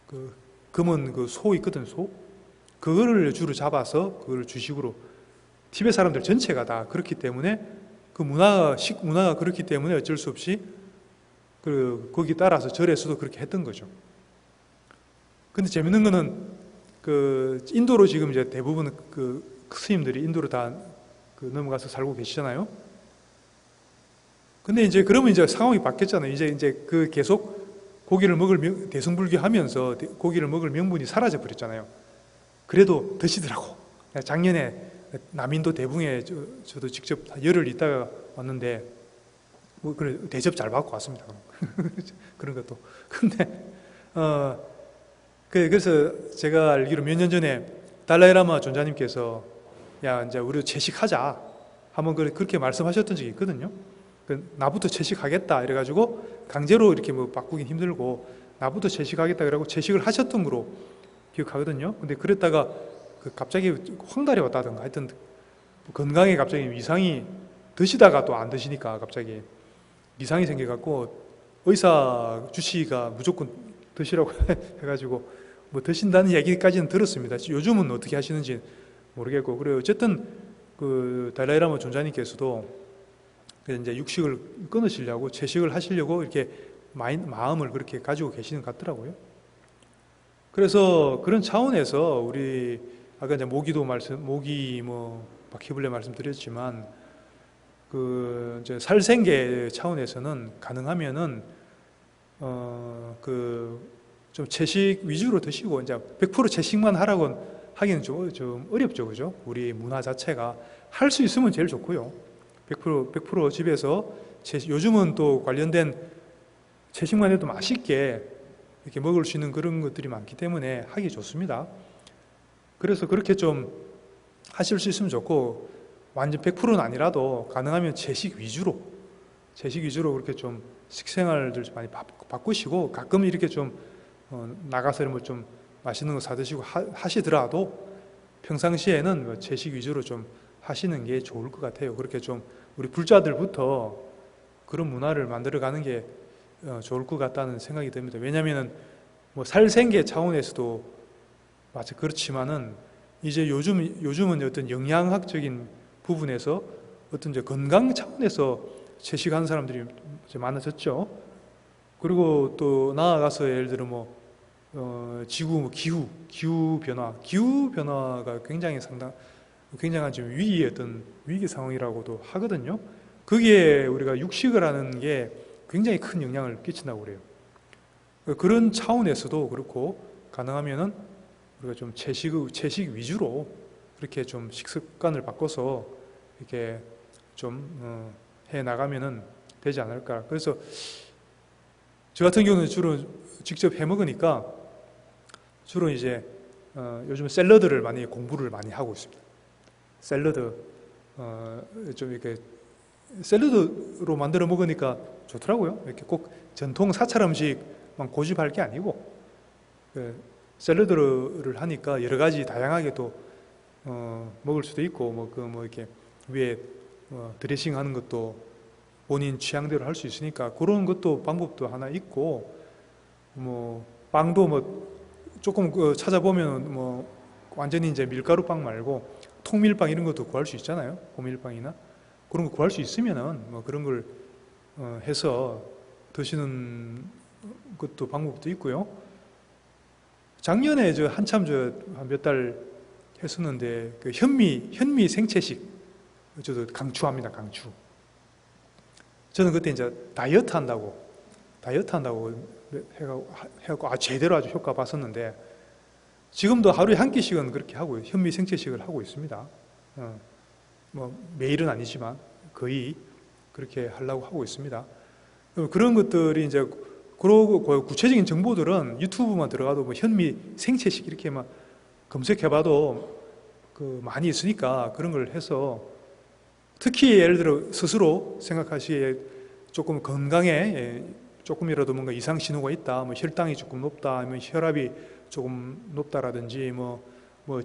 그 검은 그 소 있거든, 소. 그거를 주로 잡아서 그걸 주식으로 티베트 사람들 전체가 다 그렇기 때문에 그 문화가 그렇기 때문에 어쩔 수 없이 거기 따라서 절에서도 그렇게 했던 거죠. 근데 재밌는 거는 그 인도로 지금 이제 대부분 그 스님들이 인도로 다 넘어가서 살고 계시잖아요. 근데 이제 그러면 이제 상황이 바뀌었잖아요. 이제 그 계속 대승불교 하면서 고기를 먹을 명분이 사라져 버렸잖아요. 그래도 드시더라고. 작년에 남인도 대붕에 저도 직접 열흘 있다가 왔는데 뭐 그래 대접 잘 받고 왔습니다. 그런 것도. 근데 그래서 제가 알기로 몇 년 전에 달라이라마 존자님께서 야 이제 우리 채식하자 한번 그렇게 말씀하셨던 적이 있거든요. 나부터 채식하겠다 이래가지고 강제로 이렇게 뭐 바꾸긴 힘들고 나부터 채식하겠다 그러고 채식을 하셨던 거로 기억하거든요. 근데 그랬다가 갑자기 황달이 왔다든가 하여튼 건강에 갑자기 이상이 드시다가 또 안 드시니까 갑자기 이상이 생겨갖고 의사 주치의가 무조건 드시라고 해가지고 뭐 드신다는 얘기까지는 들었습니다. 요즘은 어떻게 하시는지 모르겠고. 그래요. 어쨌든 그 달라이라마 존자님께서도 이제 육식을 끊으시려고 채식을 하시려고 이렇게 마음을 그렇게 가지고 계시는 것 같더라고요. 그래서 그런 차원에서 우리 아까 이제 모기 뭐 바퀴벌레 말씀드렸지만 그 이제 살생계 차원에서는 가능하면은 그 좀 채식 위주로 드시고 이제 100% 채식만 하라고 하기는 좀 어렵죠, 그죠? 우리 문화 자체가 할 수 있으면 제일 좋고요. 100% 집에서 요즘은 또 관련된 채식만 해도 맛있게 이렇게 먹을 수 있는 그런 것들이 많기 때문에 하기 좋습니다. 그래서 그렇게 좀 하실 수 있으면 좋고 완전 100%는 아니라도 가능하면 채식 위주로 그렇게 좀 식생활들 좀 많이 바꾸시고 가끔 이렇게 좀 나가서 뭐 좀 맛있는 거 사드시고 하시더라도 평상시에는 뭐 채식 위주로 좀 하시는 게 좋을 것 같아요. 그렇게 좀 우리 불자들부터 그런 문화를 만들어가는 게 좋을 것 같다는 생각이 듭니다. 왜냐하면은 뭐 살생계 차원에서도 마치 그렇지만은 이제 요즘은 어떤 영양학적인 부분에서 어떤 이제 건강 차원에서 채식하는 사람들이 이제 많아졌죠. 그리고 또 나아가서 예를 들어 뭐 지구 뭐 기후 변화가 굉장한 지금 위기 상황이라고도 하거든요. 거기에 우리가 육식을 하는 게 굉장히 큰 영향을 끼친다고 그래요. 그런 차원에서도 그렇고 가능하면은 우리가 좀 채식 위주로 그렇게 좀 식습관을 바꿔서 이렇게 좀 해 나가면은 되지 않을까. 그래서 저 같은 경우는 주로 직접 해 먹으니까 주로 이제 요즘 샐러드를 공부를 많이 하고 있습니다. 샐러드 좀 이렇게 샐러드로 만들어 먹으니까 좋더라고요. 이렇게 꼭 전통 사찰 음식만 고집할 게 아니고 샐러드를 하니까 여러 가지 다양하게 또 먹을 수도 있고 뭐 이렇게 위에 드레싱 하는 것도 본인 취향대로 할 수 있으니까 그런 것도 방법도 하나 있고 뭐 빵도 뭐 조금 찾아보면 뭐 완전히 이제 밀가루 빵 말고 통밀빵 이런 것도 구할 수 있잖아요. 고밀빵이나 그런 거 구할 수 있으면은 뭐 그런 걸 해서 드시는 것도 방법도 있고요. 작년에 한참 몇 달 했었는데 그 현미 생채식 저도 강추합니다. 강추. 저는 그때 이제 다이어트 한다고 해갖고 제대로 아주 효과 봤었는데 지금도 하루에 한 끼씩은 그렇게 하고 현미 생채식을 하고 있습니다. 뭐 매일은 아니지만 거의 그렇게 하려고 하고 있습니다. 그런 것들이 이제 그러고 구체적인 정보들은 유튜브만 들어가도 뭐 현미 생채식 이렇게 막 검색해봐도 많이 있으니까 그런 걸 해서 특히 예를 들어 스스로 생각하시기에 조금 건강에 조금이라도 뭔가 이상 신호가 있다, 뭐 혈당이 조금 높다, 아니면 혈압이 조금 높다라든지 뭐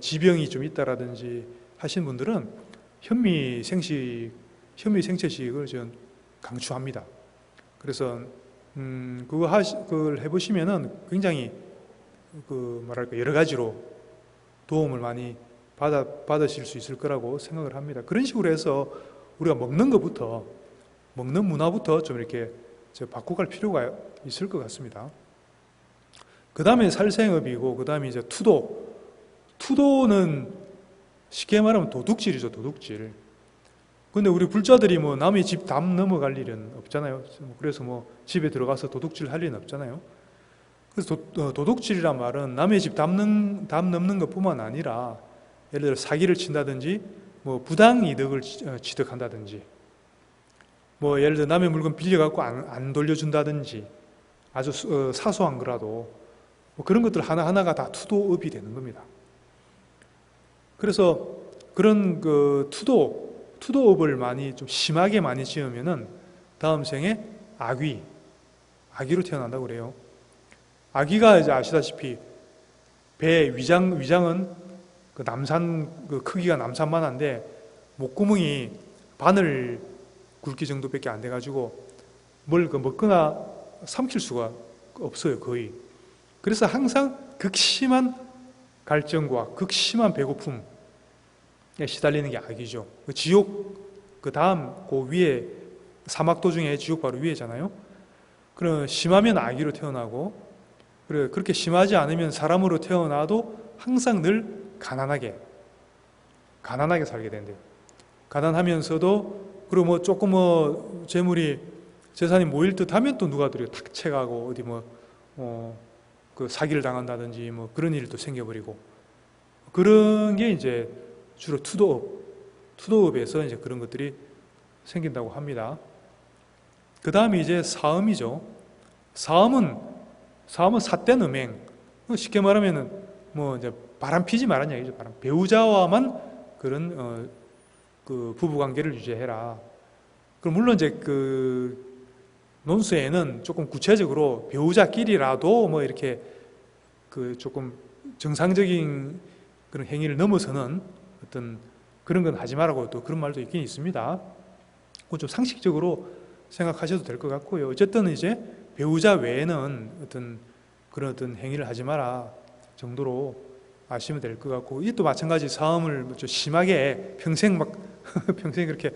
지병이 좀 있다라든지 하신 분들은 현미 생채식을 저는 강추합니다. 그래서 그걸 해보시면은 굉장히 여러 가지로 도움을 많이 받으실 수 있을 거라고 생각을 합니다. 그런 식으로 해서 우리가 먹는 문화부터 좀 이렇게 바꿔갈 필요가 있을 것 같습니다. 그 다음에 살생업이고, 그 다음에 이제 투도는 쉽게 말하면 도둑질이죠, 도둑질. 근데 우리 불자들이 뭐 남의 집 담 넘어갈 일은 없잖아요. 그래서 뭐 집에 들어가서 도둑질 할 일은 없잖아요. 그래서 도둑질이란 말은 남의 집 담 넘는 것뿐만 아니라 예를 들어 사기를 친다든지 뭐 부당 이득을 취득한다든지 뭐 예를 들어 남의 물건 빌려갖고 안 돌려준다든지 아주 사소한 거라도 뭐 그런 것들 하나하나가 다 투도업이 되는 겁니다. 그래서 그런 투도업을 좀 심하게 많이 지으면은 다음 생에 아기로 태어난다고 그래요. 아기가 이제 아시다시피 배 위장은 그 남산 그 크기가 남산만한데 목구멍이 바늘 굵기 정도밖에 안 돼가지고 뭘 그 먹거나 삼킬 수가 없어요, 거의. 그래서 항상 극심한 갈증과 극심한 배고픔에 시달리는 게 아기죠. 그 지옥 그 다음 그 위에 사막도 중에 지옥 바로 위에잖아요. 그럼 심하면 아기로 태어나고 그래 그렇게 심하지 않으면 사람으로 태어나도 항상 늘 가난하게 살게 된대요. 가난하면서도 그리고 뭐 조금 뭐 재산이 모일 듯 하면 또 누가 들여 탁 채가고 어디 그 사기를 당한다든지 뭐 그런 일도 생겨버리고 그런 게 이제 주로 투도업에서 이제 그런 것들이 생긴다고 합니다. 그 다음에 이제 사음이죠. 사음은 삿된 음행. 쉽게 말하면은 뭐 이제 바람 피지 말란 얘기죠. 배우자와만 그런 그 부부 관계를 유지해라. 그럼 물론 이제 그 논수에는 조금 구체적으로 배우자끼리라도 뭐 이렇게 그 조금 정상적인 그런 행위를 넘어서는 어떤 그런 건 하지 말라고 또 그런 말도 있긴 있습니다. 그건 좀 상식적으로 생각하셔도 될 것 같고요. 어쨌든 이제 배우자 외에는 그런 어떤 행위를 하지 마라 정도로 아시면 될 것 같고, 이게 또 마찬가지 사음을 좀 심하게 평생 평생 그렇게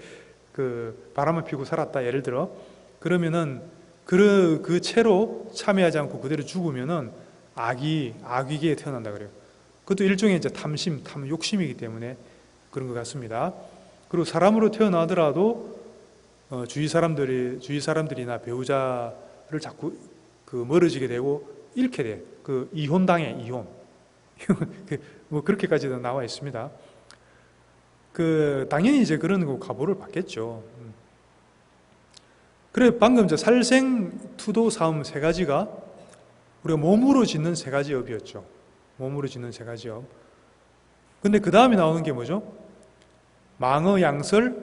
그 바람을 피고 살았다 예를 들어 그러면은 그 채로 참여하지 않고 그대로 죽으면은 악귀계에 태어난다 그래요. 그것도 일종의 이제 욕심이기 때문에 그런 것 같습니다. 그리고 사람으로 태어나더라도 주위 사람들이나 배우자를 자꾸 그 멀어지게 되고 잃게 돼. 그 이혼. 뭐 그렇게까지도 나와 있습니다. 그 당연히 이제 그런 거 가보를 받겠죠. 그래 방금 저 살생, 투도, 사음 세 가지가 우리가 몸으로 짓는 세 가지 업이었죠. 몸으로 짓는 세 가지 업. 근데 그 다음에 나오는 게 뭐죠? 망어, 양설,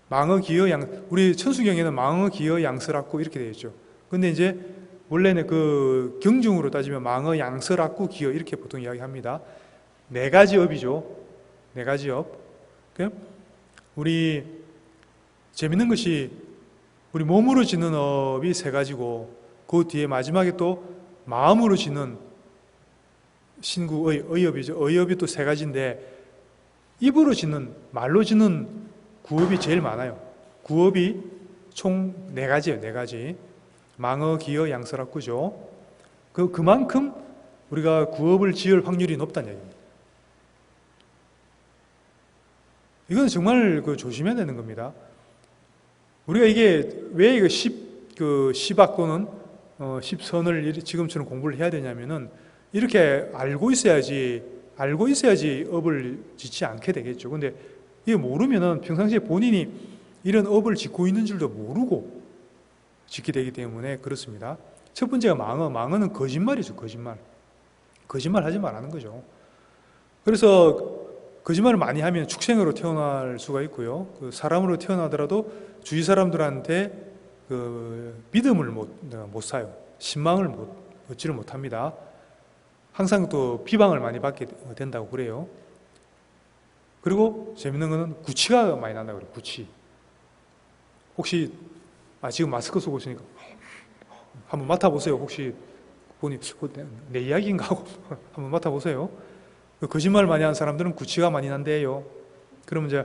망어, 기어, 우리 천수경에는 망어, 기어, 양설악구 이렇게 되어 있죠. 근데 이제 원래는 그 경중으로 따지면 망어, 양설악구, 기어 이렇게 보통 이야기합니다. 네 가지 업이죠. 네 가지 업. 우리 재밌는 것이 우리 몸으로 짓는 업이 세 가지고 그 뒤에 마지막에 또 마음으로 짓는 신구 의업이죠. 의업이 또 세 가지인데 입으로 짓는 말로 짓는 구업이 제일 많아요. 구업이 총 네 가지예요. 네 가지. 망어, 기어, 양설악구죠. 그만큼 우리가 구업을 지을 확률이 높다는 얘기입니다. 이건 정말 조심해야 되는 겁니다. 우리가 이게 왜 이거 시박 또는 십선을 지금처럼 공부를 해야 되냐면은 이렇게 알고 있어야지 업을 짓지 않게 되겠죠. 근데 이게 모르면은 평상시에 본인이 이런 업을 짓고 있는 줄도 모르고 짓게 되기 때문에 그렇습니다. 첫 번째가 망어는 거짓말이죠. 거짓말 하지 말라는 거죠. 그래서 거짓말을 많이 하면 축생으로 태어날 수가 있고요. 그 사람으로 태어나더라도 주위 사람들한테 그 믿음을 못 사요. 신망을 얻지를 못합니다. 항상 또 비방을 많이 받게 된다고 그래요. 그리고 재밌는 거는 구취가 많이 난다고 그래요. 구취. 혹시 지금 마스크 쓰고 있으니까 한번 맡아보세요. 혹시 보니 내 이야기인가 하고 한번 맡아보세요. 거짓말 많이 하는 사람들은 구취가 많이 난대요. 그러면 이제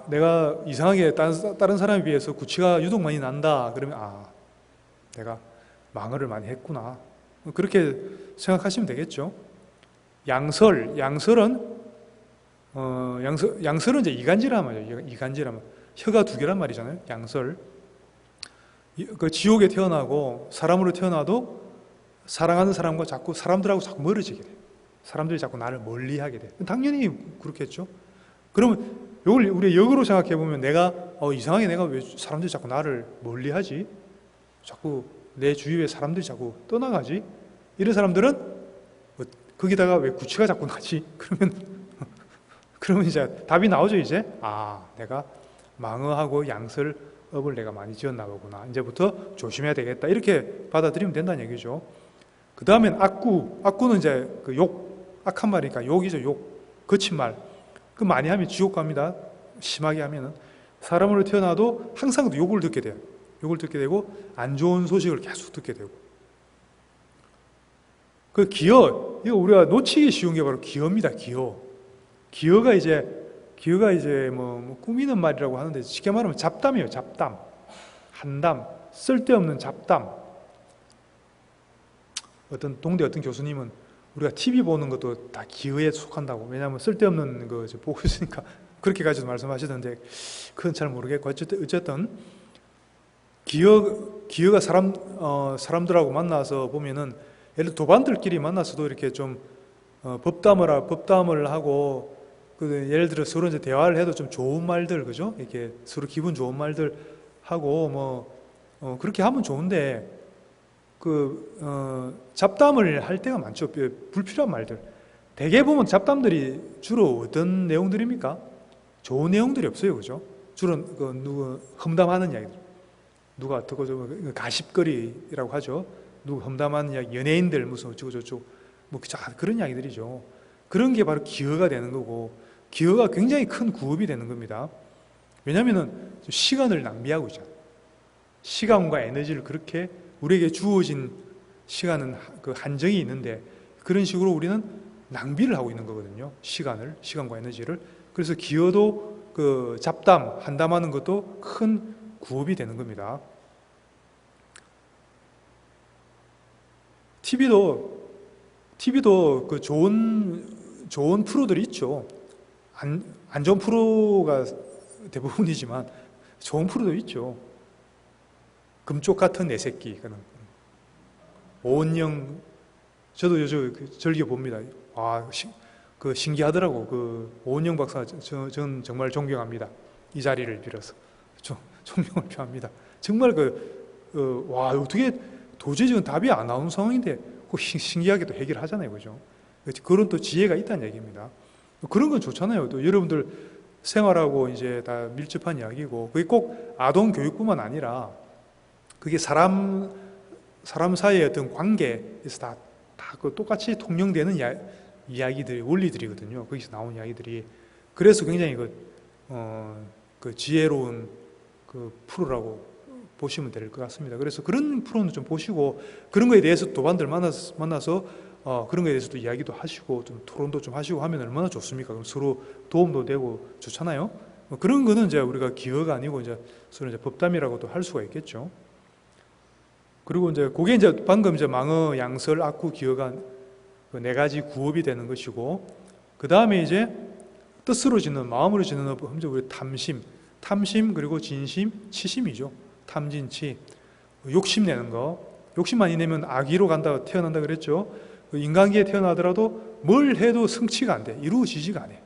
내가 이상하게 다른 사람에 비해서 구취가 유독 많이 난다. 그러면 내가 망어를 많이 했구나. 그렇게 생각하시면 되겠죠. 양설은 이제 이간질한 말이에요. 이간질한 말. 혀가 두 개란 말이잖아요. 양설. 그 지옥에 태어나고 사람으로 태어나도 사랑하는 사람과 사람들하고 자꾸 멀어지게 돼. 사람들이 자꾸 나를 멀리하게 돼. 당연히 그렇겠죠. 그러면 이걸 우리 역으로 생각해 보면 내가 이상하게 내가 왜 사람들이 자꾸 나를 멀리하지? 자꾸 내 주위에 사람들이 자꾸 떠나가지? 이런 사람들은 거기다가 왜 구취가 자꾸 나지? 그러면 이제 답이 나오죠. 이제 내가 망어하고 양설 업을 내가 많이 지었나 보구나. 이제부터 조심해야 되겠다. 이렇게 받아들이면 된다는 얘기죠. 그 다음엔 악구. 악구는 이제 그 욕, 악한 말이니까 욕이죠. 욕. 거친 말. 그 많이 하면 지옥 갑니다. 심하게 하면은. 사람으로 태어나도 항상 욕을 듣게 돼요. 욕을 듣게 되고, 안 좋은 소식을 계속 듣게 되고. 그 기어. 이거 우리가 놓치기 쉬운 게 바로 기어입니다. 기어. 기어가 이제 뭐 꾸미는 말이라고 하는데, 쉽게 말하면 잡담이에요. 잡담. 한담. 쓸데없는 잡담. 어떤 동대 어떤 교수님은 우리가 TV 보는 것도 다 기어에 속한다고. 왜냐하면 쓸데없는 거 보고 있으니까 그렇게까지도 말씀하시던데, 그건 잘 모르겠고, 어쨌든 기어가 사람들하고 만나서 보면은, 예를 들어 도반들끼리 만나서도 이렇게 좀 법담을 하고, 예를 들어 서로 이제 대화를 해도 좀 좋은 말들, 그죠? 이렇게 서로 기분 좋은 말들 하고 그렇게 하면 좋은데, 잡담을 할 때가 많죠. 불필요한 말들. 대개 보면 잡담들이 주로 어떤 내용들입니까? 좋은 내용들이 없어요, 그죠? 주로 누구 험담하는 이야기들. 누가 어떻고 좀 가십거리라고 하죠. 누구 험담하는 이야기, 연예인들 무슨 어쩌고 저쩌고 그런 이야기들이죠. 그런 게 바로 기여가 되는 거고, 기여가 굉장히 큰 구업이 되는 겁니다. 왜냐하면은 시간을 낭비하고 있잖아요. 시간과 에너지를 그렇게 우리에게 주어진 시간은 그 한정이 있는데, 그런 식으로 우리는 낭비를 하고 있는 거거든요. 시간과 에너지를. 그래서 기여도 그 잡담, 한담하는 것도 큰 구업이 되는 겁니다. TV도 그 좋은 프로들이 있죠. 안 좋은 프로가 대부분이지만 좋은 프로도 있죠. 금쪽 같은 내 새끼, 오은영, 저도 요즘 즐겨 봅니다. 신기하더라고. 오은영 박사, 전 정말 존경합니다. 이 자리를 빌어서 존경을 표합니다. 정말 어떻게 도저히 지금 답이 안 나오는 상황인데 신기하게도 해결하잖아요, 그죠? 그런 또 지혜가 있다는 얘기입니다. 그런 건 좋잖아요. 또 여러분들 생활하고 이제 다 밀접한 이야기고, 그게 꼭 아동 교육뿐만 아니라, 그게 사람 사이의 어떤 관계에서 다 똑같이 통용되는 이야기들이, 원리들이거든요. 거기서 나온 이야기들이. 그래서 굉장히 그 지혜로운 그 프로라고 보시면 될 것 같습니다. 그래서 그런 프로는 좀 보시고, 그런 거에 대해서 도반들 만나서 그런 거에 대해서도 이야기도 하시고, 좀 토론도 좀 하시고 하면 얼마나 좋습니까? 그럼 서로 도움도 되고 좋잖아요. 그런 거는 이제 우리가 기여가 아니고 이제 서로 이제 법담이라고도 할 수가 있겠죠. 그리고 이제 그게 이제 방금 이제 망어, 양설, 악구, 기여가 그 네 가지 구업이 되는 것이고, 그 다음에 이제 뜻으로 짓는, 마음으로 짓는 업, 우리 탐심 그리고 진심, 치심이죠. 탐진치, 욕심내는 거. 욕심 많이 내면 악의로 태어난다 그랬죠. 인간계에 태어나더라도 뭘 해도 성취가 안 돼. 이루어지지가 않아요.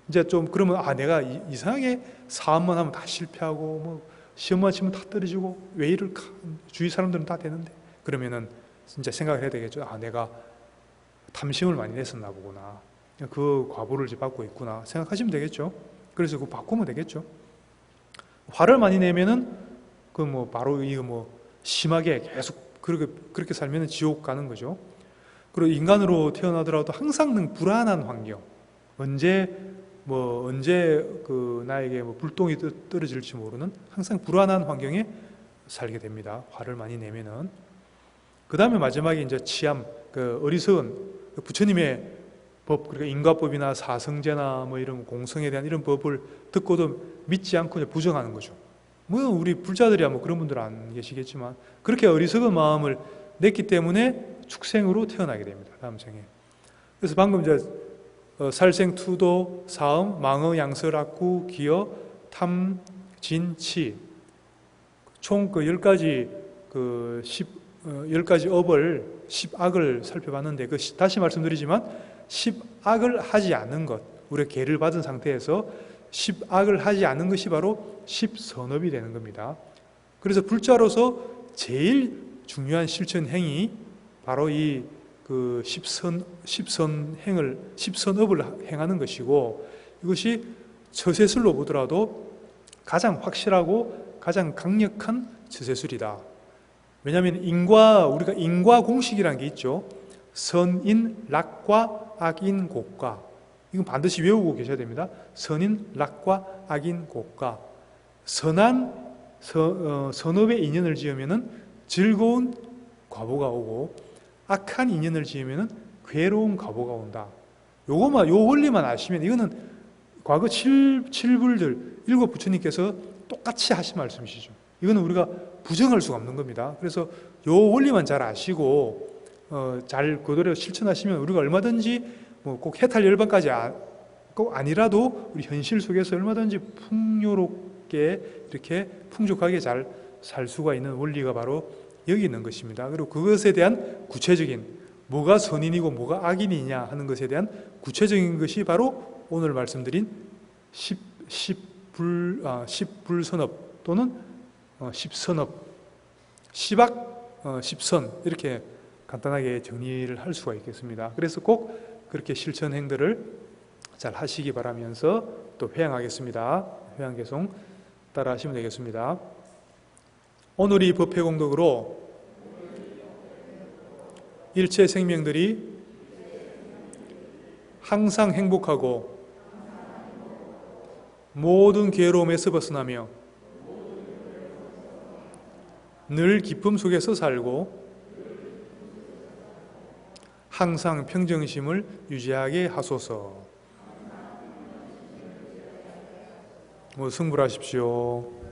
이제 좀 그러면 내가 이상하게 사업만 하면 다 실패하고, 시험만 치면 다 떨어지고, 왜 이럴까? 주위 사람들은 다 되는데. 그러면은 진짜 생각을 해야 되겠죠. 내가 탐심을 많이 냈었나 보구나. 그 과보를 이제 받고 있구나. 생각하시면 되겠죠. 그래서 그거 바꾸면 되겠죠. 화를 많이 내면은 바로 심하게 계속 그렇게 살면은 지옥 가는 거죠. 그리고 인간으로 태어나더라도 항상 불안한 환경. 언제 나에게 불똥이 떨어질지 모르는 항상 불안한 환경에 살게 됩니다. 화를 많이 내면은. 그 다음에 마지막에 이제 치암, 어리석은 부처님의 법, 그러니까 인과법이나 사성제나 이런 공성에 대한 이런 법을 듣고도 믿지 않고 부정하는 거죠. 우리 불자들이야 그런 분들 안 계시겠지만, 그렇게 어리석은 마음을 냈기 때문에 축생으로 태어나게 됩니다. 다음 생에. 그래서 방금 이제 살생, 투도, 사음, 망어, 양설, 악구, 기여, 탐, 진, 치, 총 10가지 10가지 업을, 10악을 살펴봤는데, 다시 말씀드리지만 10악을 하지 않는 것, 우리가 계를 받은 상태에서 10악을 하지 않는 것이 바로 10선업이 되는 겁니다. 그래서 불자로서 제일 중요한 실천 행위, 바로 이 10선업을 행하는 것이고, 이것이 처세술로 보더라도 가장 확실하고 가장 강력한 처세술이다. 왜냐하면 우리가 인과 공식이라는 게 있죠. 선인 락과 악인 곡과, 이건 반드시 외우고 계셔야 됩니다. 선인 락과 악인 곡과, 선업의 인연을 지으면은 즐거운 과보가 오고, 악한 인연을 지으면은 괴로운 과보가 온다. 요 원리만 아시면, 이거는 과거 7불들, 7부처님께서 똑같이 하신 말씀이시죠. 이거는 우리가 부정할 수가 없는 겁니다. 그래서 요 원리만 잘 아시고 잘 그대로 실천하시면 우리가 얼마든지 꼭 해탈 열반까지 꼭 아니라도 우리 현실 속에서 얼마든지 풍요롭게 이렇게 풍족하게 잘 살 수가 있는 원리가 바로 여기 있는 것입니다. 그리고 그것에 대한 구체적인, 뭐가 선인이고 뭐가 악인이냐 하는 것에 대한 구체적인 것이 바로 오늘 말씀드린 십불선업 또는 십선업, 십악, 십선, 이렇게 간단하게 정리를 할 수가 있겠습니다. 그래서 꼭 그렇게 실천 행들을 잘 하시기 바라면서 또 회양하겠습니다. 회양 계속 따라 하시면 되겠습니다. 오늘 이 법회 공덕으로 일체 생명들이 항상 행복하고 모든 괴로움에서 벗어나며 늘 기쁨 속에서 살고 항상 평정심을 유지하게 하소서. 승불하십시오.